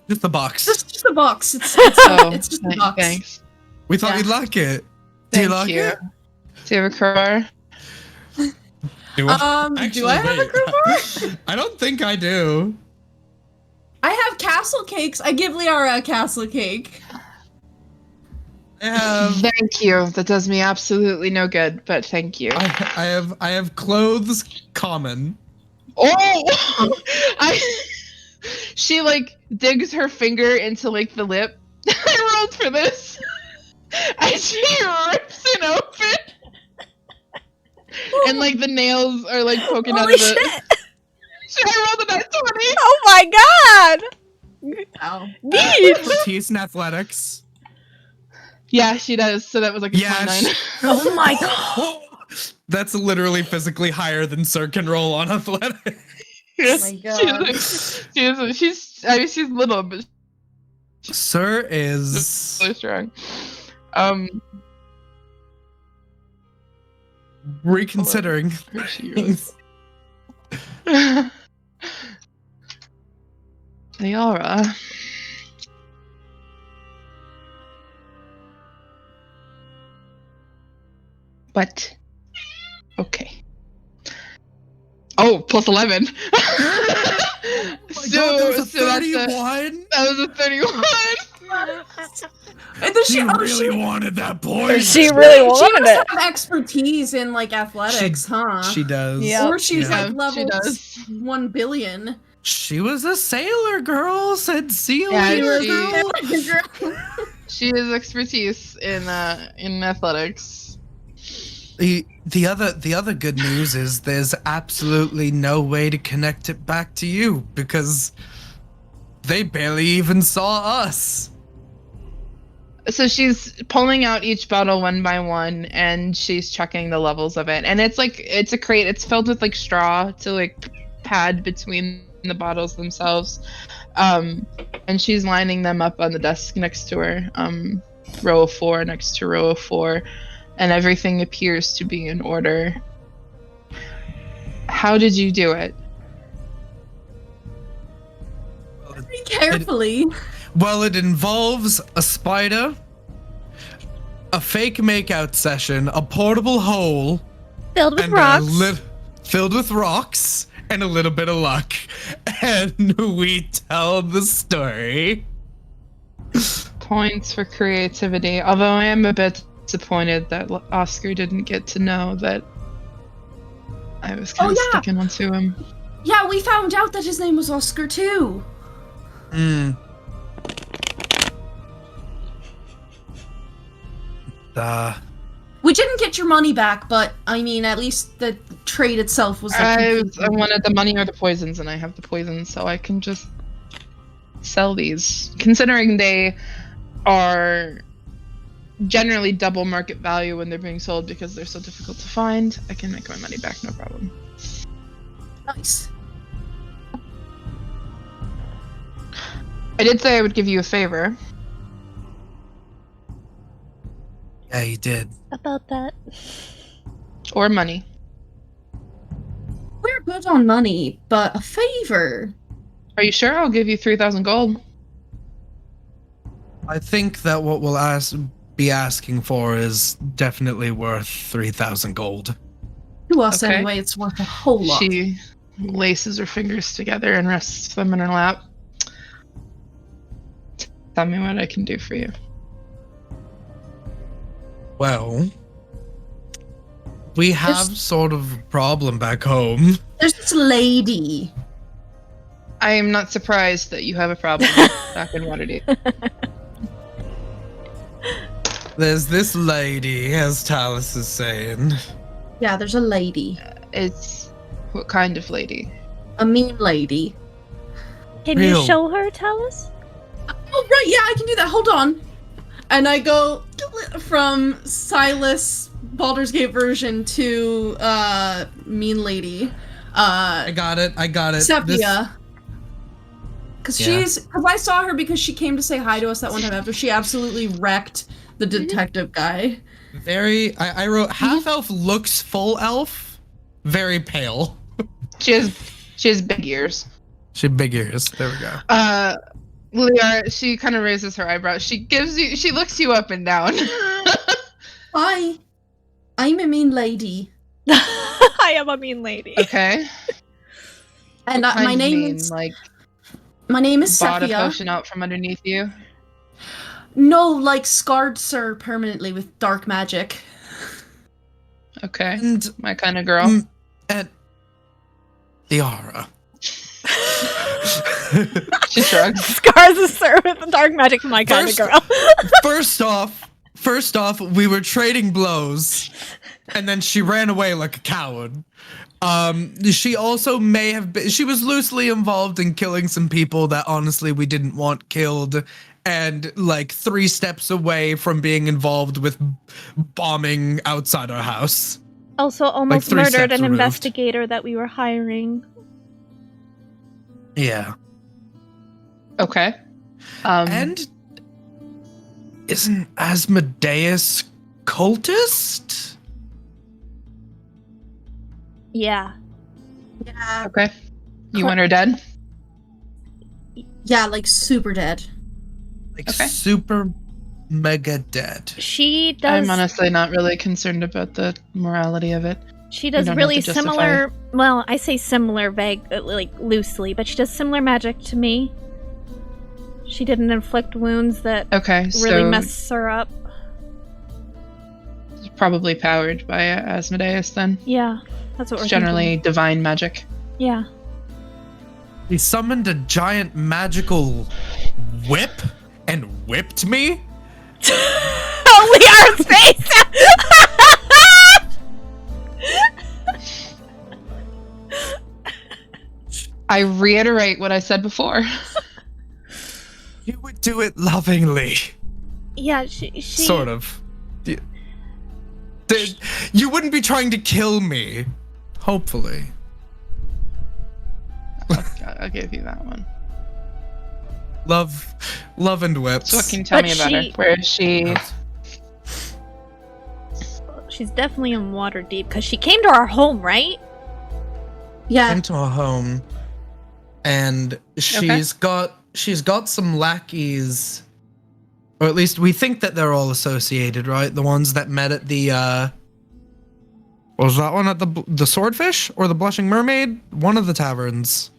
Just the box. Just a box. It's just a box. Thanks. We thought you'd like it. Do you like it? Do you have a crowbar? Do I? Do I have a crowbar? I don't think I do. I have castle cakes. I give Liara a castle cake. Thank you. That does me absolutely no good, but thank you. I have clothes common. Oh! She digs her finger into the lip. I rolled for this. And she rips it open. And the nails are poking out of Holy it. shit! I rolled a nice 20. Oh my god! Ow. Neat! Expertise in athletics. Yeah, she does. So that was a 29. Oh my god! That's literally physically higher than Sir can roll on athletics. Yes. Oh my god. She's little, but Sir is she's so strong. reconsidering. Where she is. Liara. But okay. Oh, plus 11. That was a 31. That was a 31. And then She really wanted that point. She really She wanted must it. have expertise in athletics, huh? She does. Yeah. Or she's Yeah, level she does. 1 billion. She was a sailor girl. Said see you Yeah, later, she- girl. She has expertise in athletics. The other good news is there's absolutely no way to connect it back to you because they barely even saw us. So she's pulling out each bottle one by one, and she's checking the levels of it. And it's it's a crate. It's filled with straw to pad between the bottles themselves. And she's lining them up on the desk next to her, row of 4 next to row of 4, and everything appears to be in order. How did you do it? Very carefully. Well, it involves a spider, a fake makeout session, a portable hole, Filled with and rocks. filled with rocks, and a little bit of luck. And we tell the story. Points for creativity. Although I am a bit disappointed that Oscar didn't get to know that I was kind of sticking onto him. Yeah, we found out that his name was Oscar too. We didn't get your money back, but I mean, at least the trade itself was. I wanted the money or the poisons, and I have the poisons, so I can just sell these. Considering they are generally double market value when they're being sold because they're so difficult to find, I can make my money back, no problem. Nice. I did say I would give you a favor. Yeah, you did. About that. Or money. We're good on money, but a favor. Are you sure? I'll give you 3,000 gold. I think that what we'll be asking for is definitely worth 3,000 gold. To us, Okay. anyway, it's worth a whole lot. She laces her fingers together and rests them in her lap. Tell me what I can do for you. Well, we have sort of a problem back home. There's this lady. I am not surprised that you have a problem back in Waterdeep. There's this lady, as Talus is saying. Yeah, there's a lady. It's what kind of lady? A mean lady. Can Real. you show her, Talus? Oh, right, yeah, I can do that. Hold on. And I go from Silas Baldur's Gate version to mean lady. I got it. Sepia. Because Yeah. because I saw her because she came to say hi to us that one time after she absolutely wrecked the detective guy. I wrote half elf looks full elf, very pale. She has big ears. She had big ears. There we go. Liara, she kind of raises her eyebrows. She looks you up and down. Hi. I'm a mean lady. I am a mean lady. Okay. And What kind my of name mean? is Like my name is bought a Sepia. potion out from underneath you. No, like scarred sir permanently with dark magic. Okay. And My kind of girl. and Liara. She shrugs. Scars a sir with the dark magic, my kind of First- girl. First off, we were trading blows, and then she ran away like a coward. She also may have been. She was loosely involved in killing some people that honestly we didn't want killed, and like 3 steps away from being involved with bombing outside our house. Also almost 3 murdered steps an removed. investigator that we were hiring. Yeah. Okay. And isn't Asmodeus cultist? Yeah. Yeah. Okay. You want her dead? Yeah, like super dead. Like Okay. super mega dead. She does I'm honestly not really concerned about the morality of it. she does don't have really to justify. similar well, I say similar vague like loosely, but she does similar magic to me. She didn't inflict wounds that Okay, really so mess her up. it's probably powered by Asmodeus then. Yeah. That's what we're It's generally thinking. divine magic. Yeah. He summoned a giant magical whip and whipped me? Only our face! I I reiterate what I said before. You would do it lovingly. Yeah, she Sort of. You wouldn't be trying to kill me. Hopefully. I'll give you that one. Love and whips. So what can you tell But me about her? she- Where is she? She's definitely in Waterdeep because she came to our home, right? Yeah. Into a home, and she's got some lackeys, or at least we think that they're all associated, right? The ones that met at the was that one at the Swordfish or the Blushing Mermaid? One of the taverns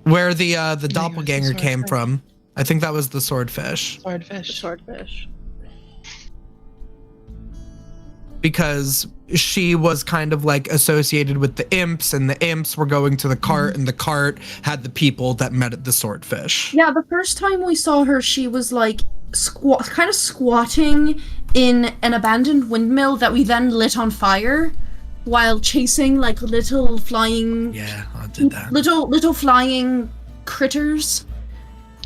where the doppelganger came Swordfish. from. I think that was the Swordfish. Swordfish. Swordfish. because she was kind of like associated with the imps, and the imps were going to the cart, and the cart had the people that met at the swordfish. Yeah, the first time we saw her, she was like kind of squatting in an abandoned windmill that we then lit on fire while chasing like little flying. Yeah, I did that. Little flying critters.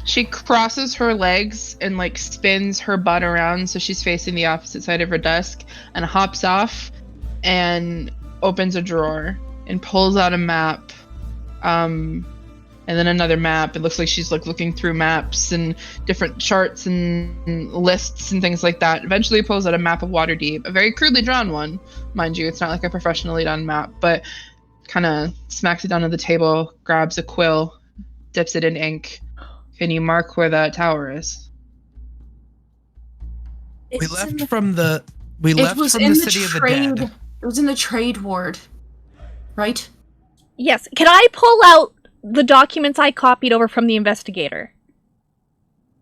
She crosses her legs and like spins her butt around so she's facing the opposite side of her desk, and hops off and opens a drawer and pulls out a map, and then another map. It looks like she's like looking through maps and different charts and lists and things like that. Eventually pulls out a map of Waterdeep, a very crudely drawn one, mind you. It's not like a professionally done map, but kind of smacks it down on the table, grabs a quill, dips it in ink. Can you mark where that tower is? We left from the city of the dead. It was in the trade ward, right? Yes. Can I pull out the documents I copied over from the investigator?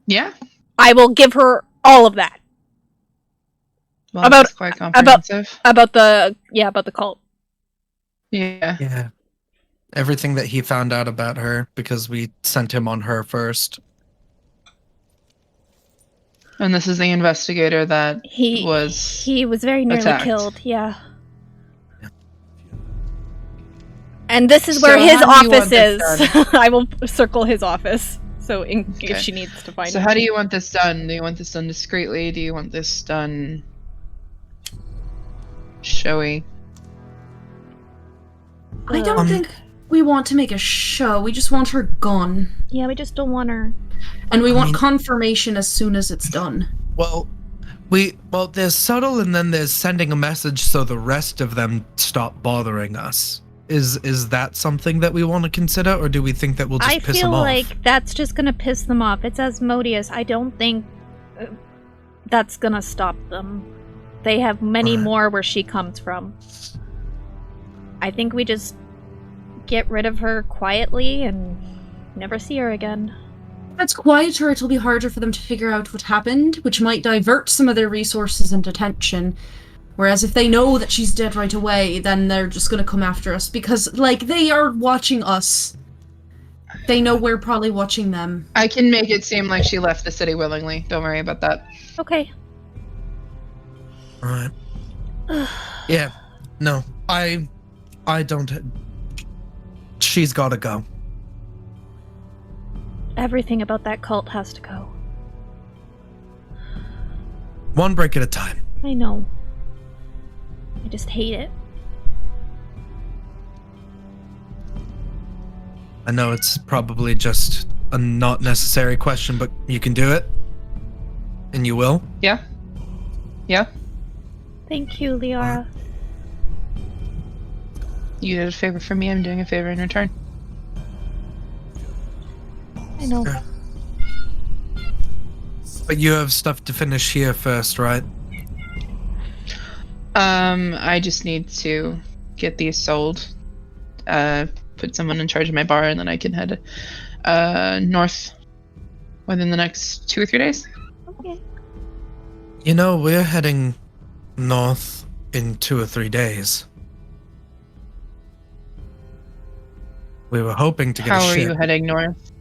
Yeah. I will give her all of that. Well, that's quite comprehensive. About the cult. Yeah. Yeah. Everything that he found out about her, because we sent him on her first. And this is the investigator that He was very nearly attacked. killed, yeah. And this is where So his how do you want office this is. I will circle his office, so if Okay. she needs to find So him. how do you want this done? Do you want this done discreetly? Do you want this done showy? I don't think we want to make a show. We just want her gone. Yeah, we just don't want her. And we want confirmation as soon as it's done. Well, there's subtle, and then there's sending a message so the rest of them stop bothering us. Is that something that we want to consider, or do we think that we'll just piss them off? I feel like that's just gonna piss them off. It's Asmodeus. I don't think that's gonna stop them. They have many more where she comes from. I think we just get rid of her quietly and never see her again. If it's quieter, it'll be harder for them to figure out what happened, which might divert some of their resources and attention. Whereas if they know that she's dead right away, then they're just gonna come after us, because, like, they are watching us. They know we're probably watching them. I can make it seem like she left the city willingly. Don't worry about that. Okay. Alright. Yeah. No. I don't... She's gotta go. Everything about that cult has to go. One break at a time. I know. I just hate it. I know it's probably just a not necessary question, but you can do it. And you will. Yeah? Yeah? Thank you, Liara. You did a favor for me, I'm doing a favor in return. I know. Okay. But you have stuff to finish here first, right? I just need to get these sold. Put someone in charge of my bar, and then I can head north within the next 2 or 3 days. Okay. You know, we're heading north in 2 or 3 days. We were hoping to get a ship. How are you heading north?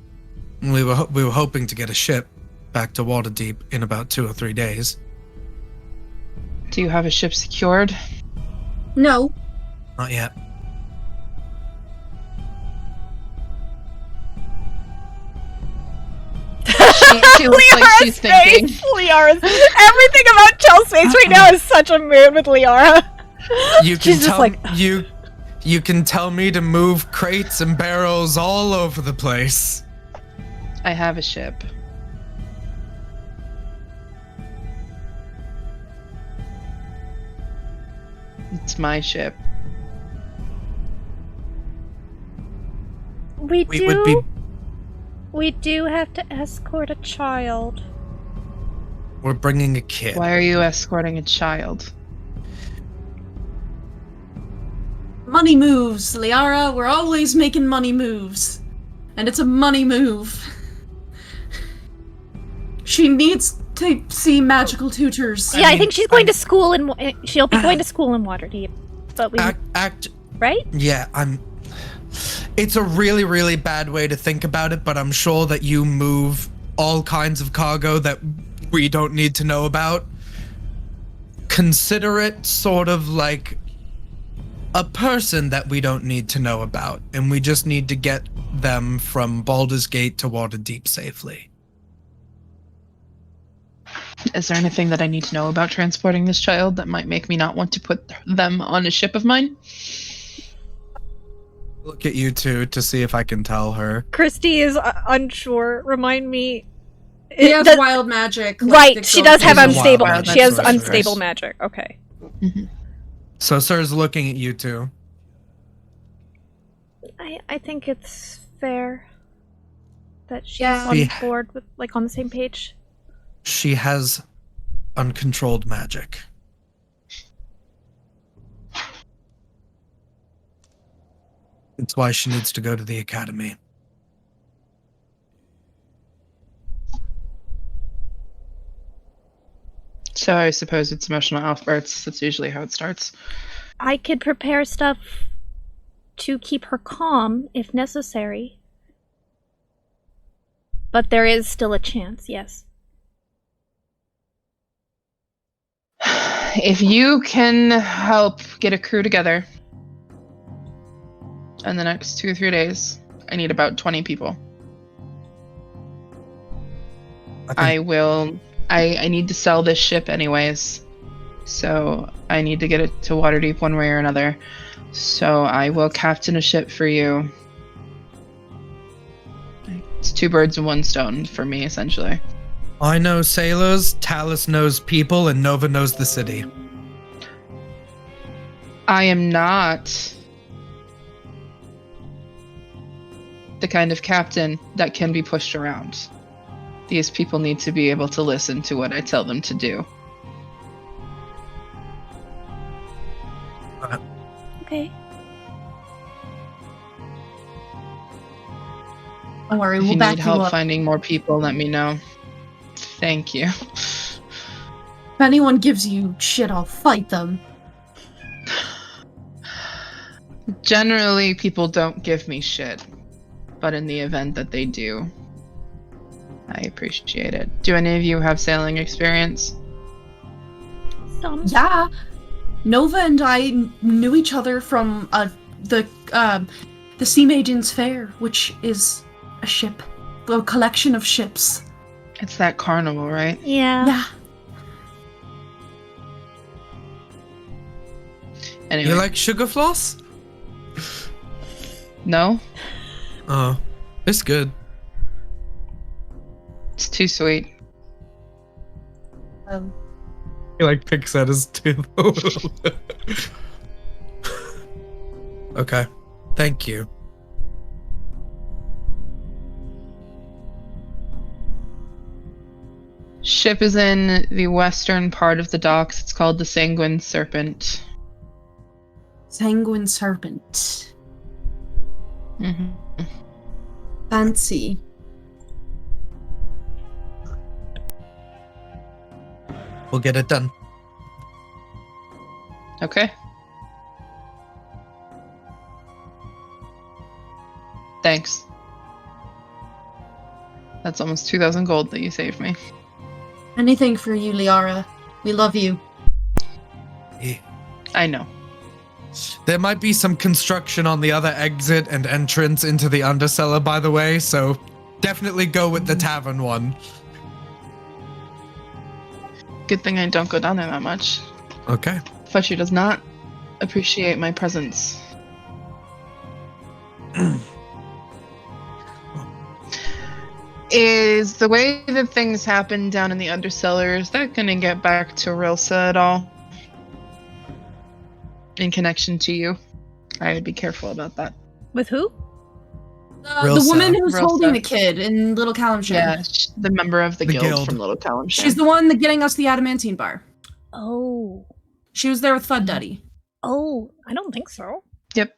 We were hoping to get a ship back to Waterdeep in about 2 or 3 days. Do you have a ship secured? No. Not yet. She looks like she's thinking. Liara's everything about Chel's face right now is such a mood with Liara. You can She's just tell like you can tell me to move crates and barrels all over the place. I have a ship. It's my ship. we would be. We do have to escort a child. We're bringing a kid. Why are you escorting a child? Money moves, Liara. We're always making money moves. And it's a money move. She needs to see magical tutors. Yeah, I think she's going to school she'll be going to school in Waterdeep. But we right? Yeah, it's a really, really bad way to think about it, but I'm sure that you move all kinds of cargo that we don't need to know about. Consider it sort of like a person that we don't need to know about, and we just need to get them from Baldur's Gate to Waterdeep safely. Is there anything that I need to know about transporting this child that might make me not want to put them on a ship of mine? Look at you two to see if I can tell her. Christy is unsure. Remind me. He has wild magic. Right, she does have unstable. She has Sorceress. unstable magic. Okay. Mm-hmm. So Sir's looking at you two. I think it's fair that she's Yeah. on board with, like, on the same page. She has uncontrolled magic. It's why she needs to go to the academy. So I suppose it's emotional outbursts. That's usually how it starts. I could prepare stuff to keep her calm if necessary. But there is still a chance, yes. If you can help get a crew together in the next 2 or 3 days, I need about 20 people. I need to sell this ship anyways. So I need to get it to Waterdeep one way or another. So I will captain a ship for you. It's 2 birds and 1 stone for me, essentially. I know sailors, Talus knows people, and Nova knows the city. I am not the kind of captain that can be pushed around. These people need to be able to listen to what I tell them to do. Okay. Don't worry, If we'll you back need you help up. finding more people, let me know. Thank you. If anyone gives you shit, I'll fight them. Generally, people don't give me shit. But in the event that they do, I appreciate it. Do any of you have sailing experience? Some. Yeah. Nova and I knew each other from the Sea Maidens Fair, which is a collection of ships. It's that carnival, right? Yeah. Yeah. Anyway, You like sugar floss? no? Oh, it's good. It's too sweet. He like picks at his tooth a little bit. Okay, thank you. Ship is in the western part of the docks. It's called the Sanguine Serpent. Sanguine Serpent. Mm-hmm. Fancy. We'll get it done. Okay. Thanks. That's almost 2,000 gold that you saved me. Anything for you, Liara. We love you. Yeah. I know. There might be some construction on the other exit and entrance into the undercellar, by the way, so definitely go with the tavern one. Good thing I don't go down there that much. Okay. Fletcher does not appreciate my presence. Is the way that things happen down in the undercellar, is that going to get back to Rilsa at all? In connection to you? I would be careful about that. With who? The Rilsa. woman who's Rilsa. holding the kid in Little Calamshire. Yeah, the member of the guild guild. from Little Calamshire. She's the one that getting us the adamantine bar. Oh. She was there with Fud Daddy. Oh, I don't think so. Yep.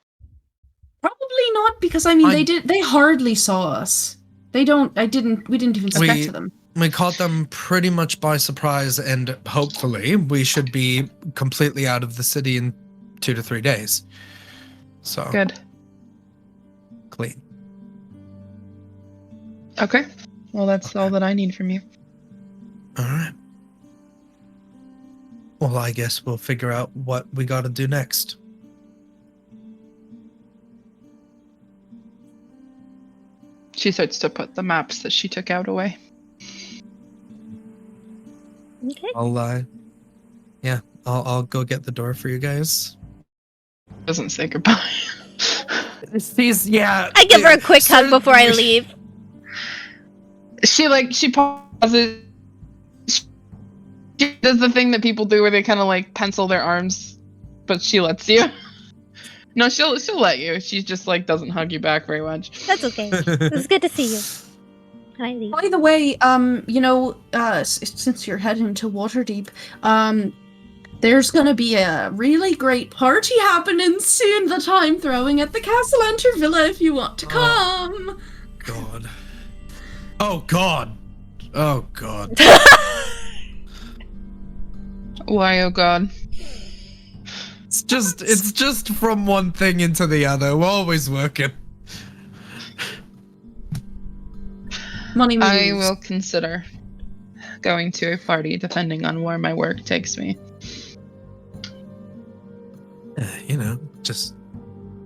Probably not, because I mean they hardly saw us. We didn't even speak to them. We caught them pretty much by surprise, and hopefully we should be completely out of the city in 2 to 3 days. So Good. clean. Okay. Well, that's all that I need from you. All right. Well, I guess we'll figure out what we got to do next. She starts to put the maps that she took out away. Okay. I'll go get the door for you guys. Doesn't say goodbye. I give her a quick hug before I leave. She pauses. She does the thing that people do where they kind of like pencil their arms, but she lets you. No, she'll let you. She just like doesn't hug you back very much. That's okay. It's good to see you. Hi, Lee. By the way, since you're heading to Waterdeep, there's gonna be a really great party happening soon that I'm throwing at the Castle Enter Villa if you want to come. God. Oh God. Oh God. Why, oh God? It's just from one thing into the other. We're always working. Money moves. I will consider going to a party depending on where my work takes me. Just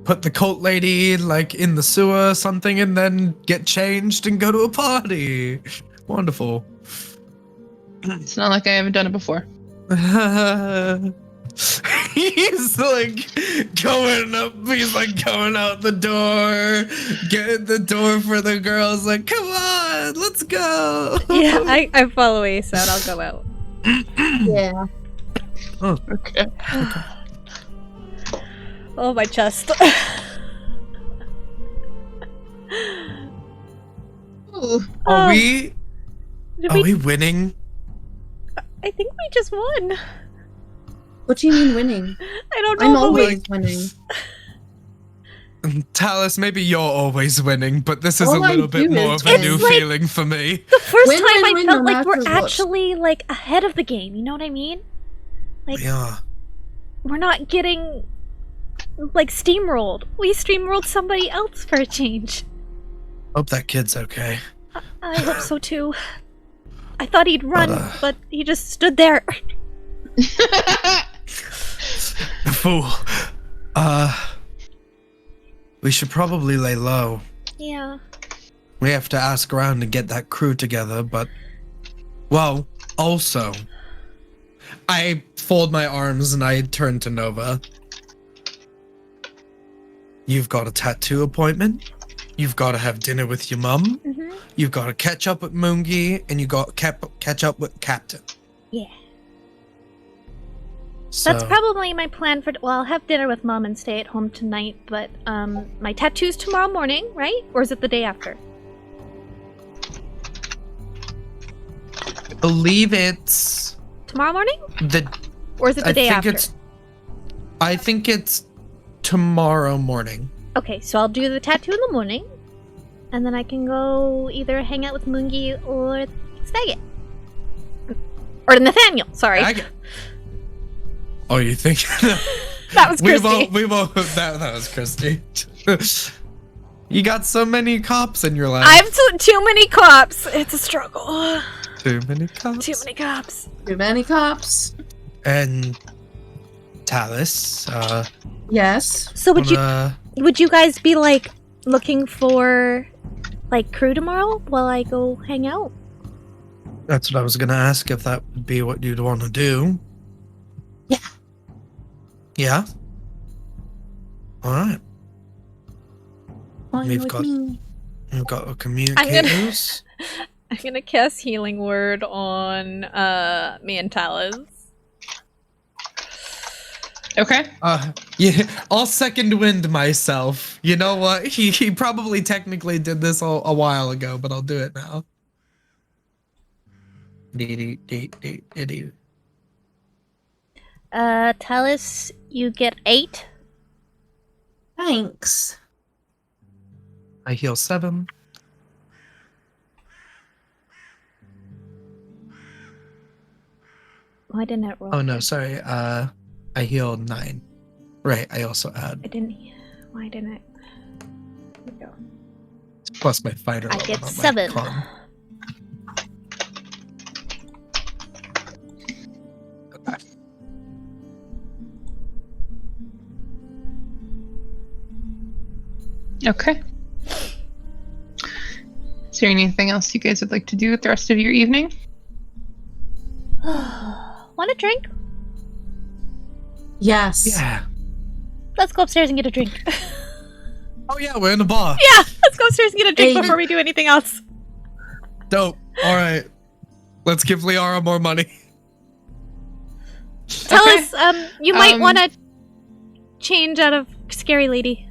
put the cult lady like in the sewer or something, and then get changed and go to a party. Wonderful. It's not like I haven't done it before. He's like going out the door, getting the door for the girls, like, come on, let's go. Yeah, I follow Ace out. I'll go out. Yeah. Oh, Okay. Oh, my chest. are we winning? I think we just won. What do you mean winning? I don't know. I'm but always winning. Talis, maybe you're always winning, but this is All a I little bit do more is of a win. new It's like- feeling for me. The first Win, time win, I win, felt no like we're matter what. actually like ahead of the game. You know what I mean? Like Yeah. we're not getting like steamrolled. We steamrolled somebody else for a change. Hope that kid's okay. I hope so too. I thought he'd run, But, but he just stood there. Fool. We should probably lay low. Yeah. We have to ask around and get that crew together, but... Well, also... I fold my arms and I turn to Nova. You've got a tattoo appointment. You've got to have dinner with your mum. Mm-hmm. You've got to catch up with Moongi, and you got to catch up with Captain. Yeah. So, That's probably my plan for. Well, I'll have dinner with Mom and stay at home tonight. But my tattoo's tomorrow morning, right? Or is it the day after? I believe it's Tomorrow morning? the. Or is it the day after? I think it's tomorrow morning. Okay, so I'll do the tattoo in the morning, and then I can go either hang out with Moongi or Snagit. Or Nathaniel, sorry. Oh, you think? That was Christy. That was Christy. You got so many cops in your life. I've too many cops. It's a struggle. Too many cops. Too many cops. Too many cops. And Talis, Yes. So would you guys be like looking for like crew tomorrow while I go hang out? That's what I was gonna ask, if that would be what you'd want to do. Yeah. Yeah? Alright. Fine We've with got- me. We've got a communicators. I'm gonna cast Healing Word on me and Talis. Okay. Yeah, I'll second wind myself. You know what? He probably technically did this a while ago, but I'll do it now. Talis, you get 8. Thanks. I heal 7. Why didn't it roll? Oh no, sorry. I healed 9. Right. I also add I didn't. Why didn't it? Here we go. plus my fighter. I level, get not my 7. con. Okay. Is there anything else you guys would like to do with the rest of your evening? Want a drink? Yes. Yeah. Let's go upstairs and get a drink. Oh yeah, we're in the bar. Yeah, let's go upstairs and get a drink Hey. before we do anything else. Dope. All right. Let's give Liara more money. Tell Okay. us, you might want to change out of Scary Lady.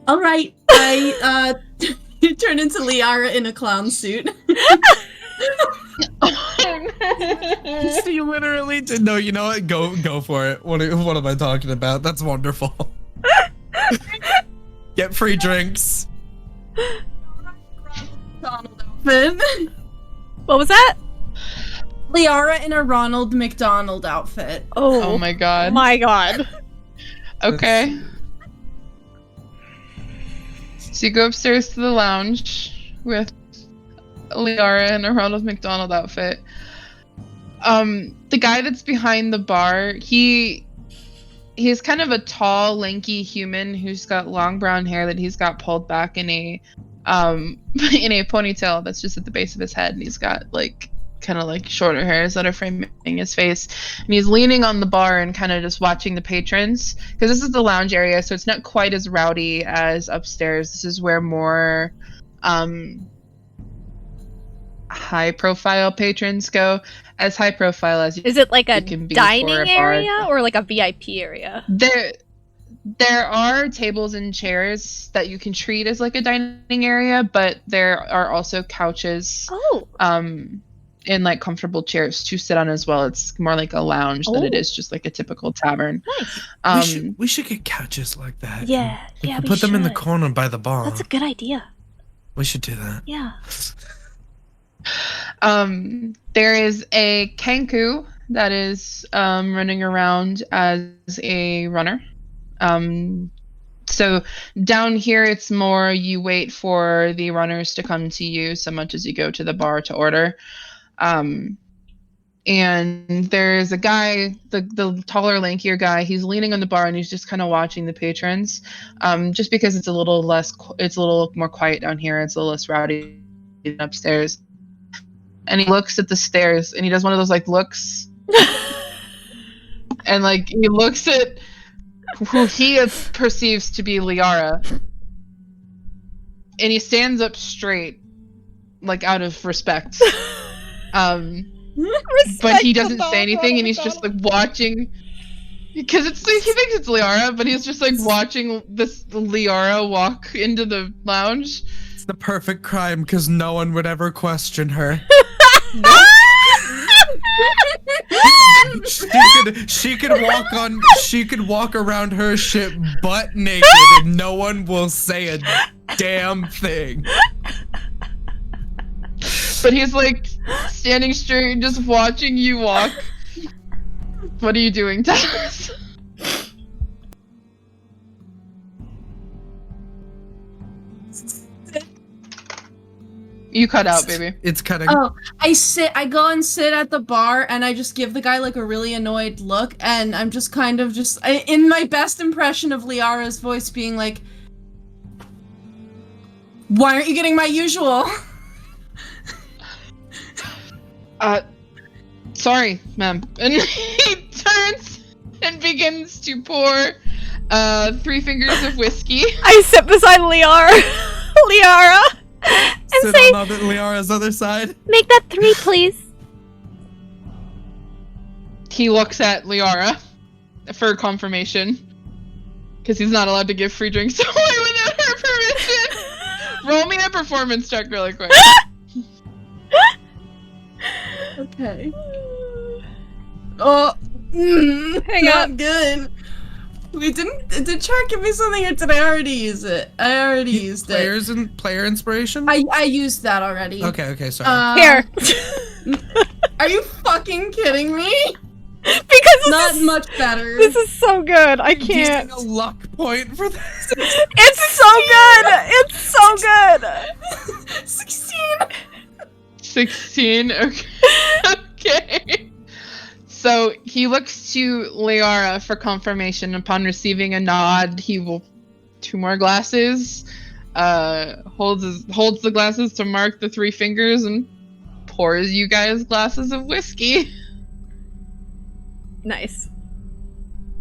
All right. I turn into Liara in a clown suit. So you literally did. No, you know what? Go for it. What am I talking about? That's wonderful. Get free drinks. Donald outfit. What was that? Liara in a Ronald McDonald outfit. Oh my god. My god. Okay. So you go upstairs to the lounge with Liara in a Ronald McDonald outfit. The guy that's behind the bar, he's kind of a tall, lanky human who's got long brown hair that he's got pulled back in a ponytail that's just at the base of his head, and he's got like kind of like shorter hairs that are framing his face, and he's leaning on the bar and kind of just watching the patrons, because this is the lounge area, so it's not quite as rowdy as upstairs. This is where more high profile patrons go, as high profile as Is it like a you can be for a dining bar. area or like a VIP area? There are tables and chairs that you can treat as like a dining area, but there are also couches Oh. and like comfortable chairs to sit on as well. It's more like a lounge than it is just like a typical tavern. Nice. We should get couches like that. Yeah. We Yeah, could we put them in the should. corner by the bar. That's a good idea. We should do that. Yeah. There is a Kenku that is running around as a runner. So down here, it's more you wait for the runners to come to you so much as you go to the bar to order. And there's a guy, the taller, lankier guy, he's leaning on the bar and he's just kind of watching the patrons. Just because it's a little more quiet down here. It's a little less rowdy than upstairs. And he looks at the stairs and he does one of those like looks. And like he looks at who he perceives to be Liara. And he stands up straight, like out of respect. But he doesn't say anything, and he's just like watching, because he thinks it's Liara, but he's just like watching this Liara walk into the lounge. It's the perfect crime because no one would ever question her. She could walk around her ship butt naked and no one will say a damn thing. But he's like standing straight and just watching you walk. What are you doing, Taz? You cut out, baby. It's cutting. Oh, I go and sit at the bar and I just give the guy like a really annoyed look, and I'm just kind of in my best impression of Liara's voice being like, why aren't you getting my usual? Sorry, ma'am. And he turns and begins to pour 3 fingers of whiskey. I sit beside Liara. And Sit say, on Liara's other side. make that 3, please. He looks at Liara for confirmation, because he's not allowed to give free drinks away without her permission. Roll me a performance check really quick. Okay. Oh, Hang not on. good. Did chat give me something, or did I already use it? I already used it. Player inspiration? I used that already. Okay, sorry. Here. Are you fucking kidding me? Because this Not is, much better. This is so good. I can't. Using a luck point for this. It's so good. It's so good. 16. 16. Okay. Okay. So he looks to Liara for confirmation. Upon receiving a nod, he will 2 more glasses. Holds the glasses to mark the 3 fingers and pours you guys glasses of whiskey. Nice.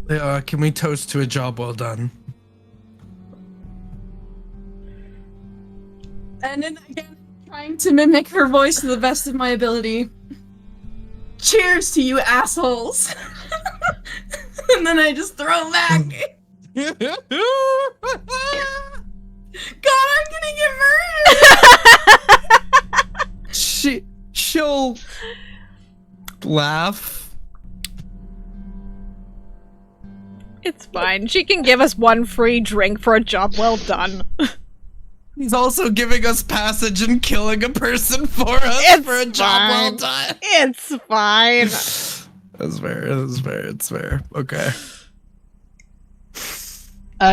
Can we toast to a job well done? And then again, trying to mimic her voice to the best of my ability. Cheers to you assholes. And then I just throw back. God, I'm gonna get murdered. She'll laugh. It's fine. She can give us 1 free drink for a job well done. He's also giving us passage and killing a person for us for a job well done. It's fine. That's fair. It's fair. Okay.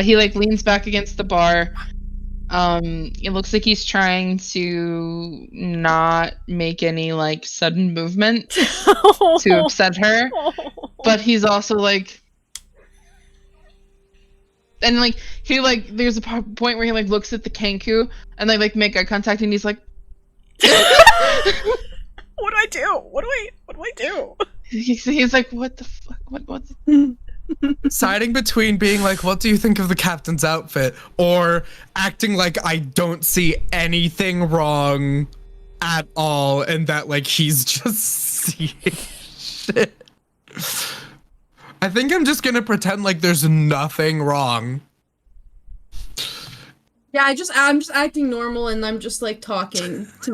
He leans back against the bar. It looks like he's trying to not make any sudden movement to upset her, but he's also and he there's a point where he looks at the Kenku and they make eye contact and he's like, What do I do? What do I do? He's like, what the fuck? What? Siding between being like, what do you think of the captain's outfit? Or acting like I don't see anything wrong at all and that he's just seeing shit. I think I'm just gonna pretend like there's nothing wrong. Yeah, I'm just acting normal and I'm just talking to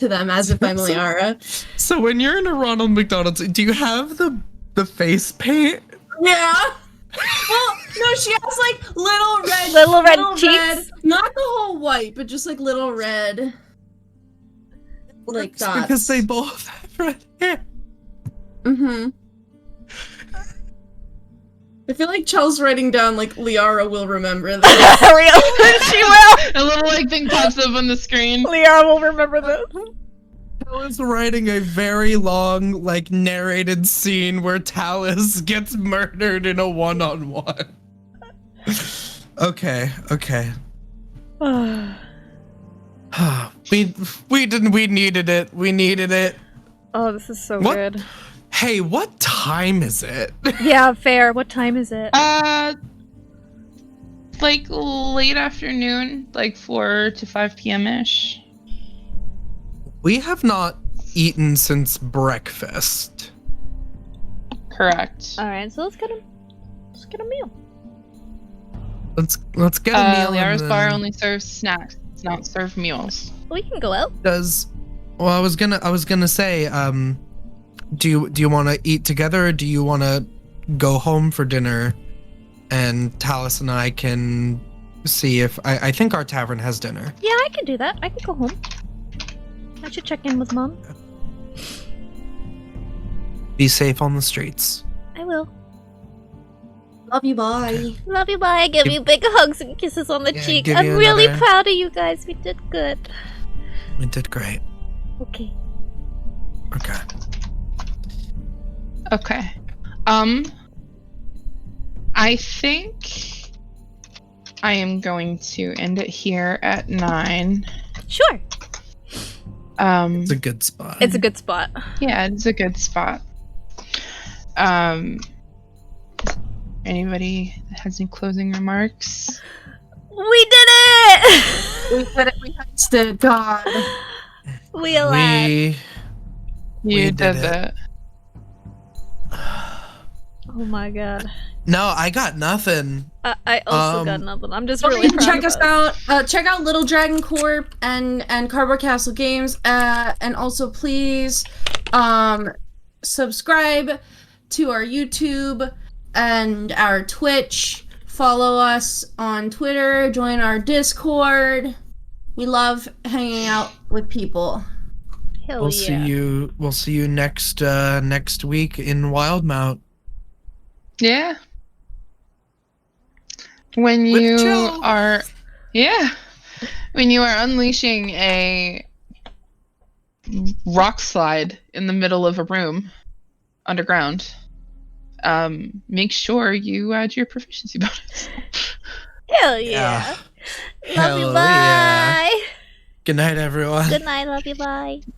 them as if I'm Liara. So when you're in a Ronald McDonald's, do you have the face paint? Yeah. Well, no, she has little red cheeks. Not the whole white, but just little red. Dots. Because they both have red hair. Mm-hmm. I feel like Chel's writing down Liara will remember this. She will. A little thing pops up on the screen. Liara will remember this. Chel is writing a very long, narrated scene where Talus gets murdered in a one-on-one. Okay. We needed it. We needed it. Oh, this is so What? good. Hey, what time is it? Yeah, fair. What time is it? Late afternoon, 4 to 5 p.m.-ish. We have not eaten since breakfast. Correct. All right, so let's get a meal. Let's get a meal. Liara's bar only serves snacks. It's not serve meals. We can go out. Well, I was gonna say, do you want to eat together, or do you want to go home for dinner, and Talus and I can see if I think our tavern has dinner. Yeah, I can do that. I can go home. I should check in with Mom. Be safe on the streets. I will. Love you, bye. Love you, bye. Give you big hugs and kisses on the Yeah, cheek. give I'm you really another- proud of you guys. We did good. We did great. Okay. Okay. Okay. I think I am going to end it here at 9. Sure. It's a good spot. It's a good spot. Yeah, it's a good spot. Anybody has any closing remarks? We did it! We did it. We heisted. God. We allowed. You did did it. it. Oh my god. No, I got nothing. I also got nothing. I'm just Don't really forget to proud check of us out. Check out Little Dragon Corp and Cardboard Castle Games. And also please subscribe to our YouTube and our Twitch. Follow us on Twitter. Join our Discord. We love hanging out with people. Hell We'll yeah. see you next week in Wildemount. Yeah. When With you Jill. are, yeah, when you are unleashing a rock slide in the middle of a room underground, make sure you add your proficiency bonus. Hell yeah. Love you, Hell bye. yeah. Good night, everyone. Good night, love you, bye.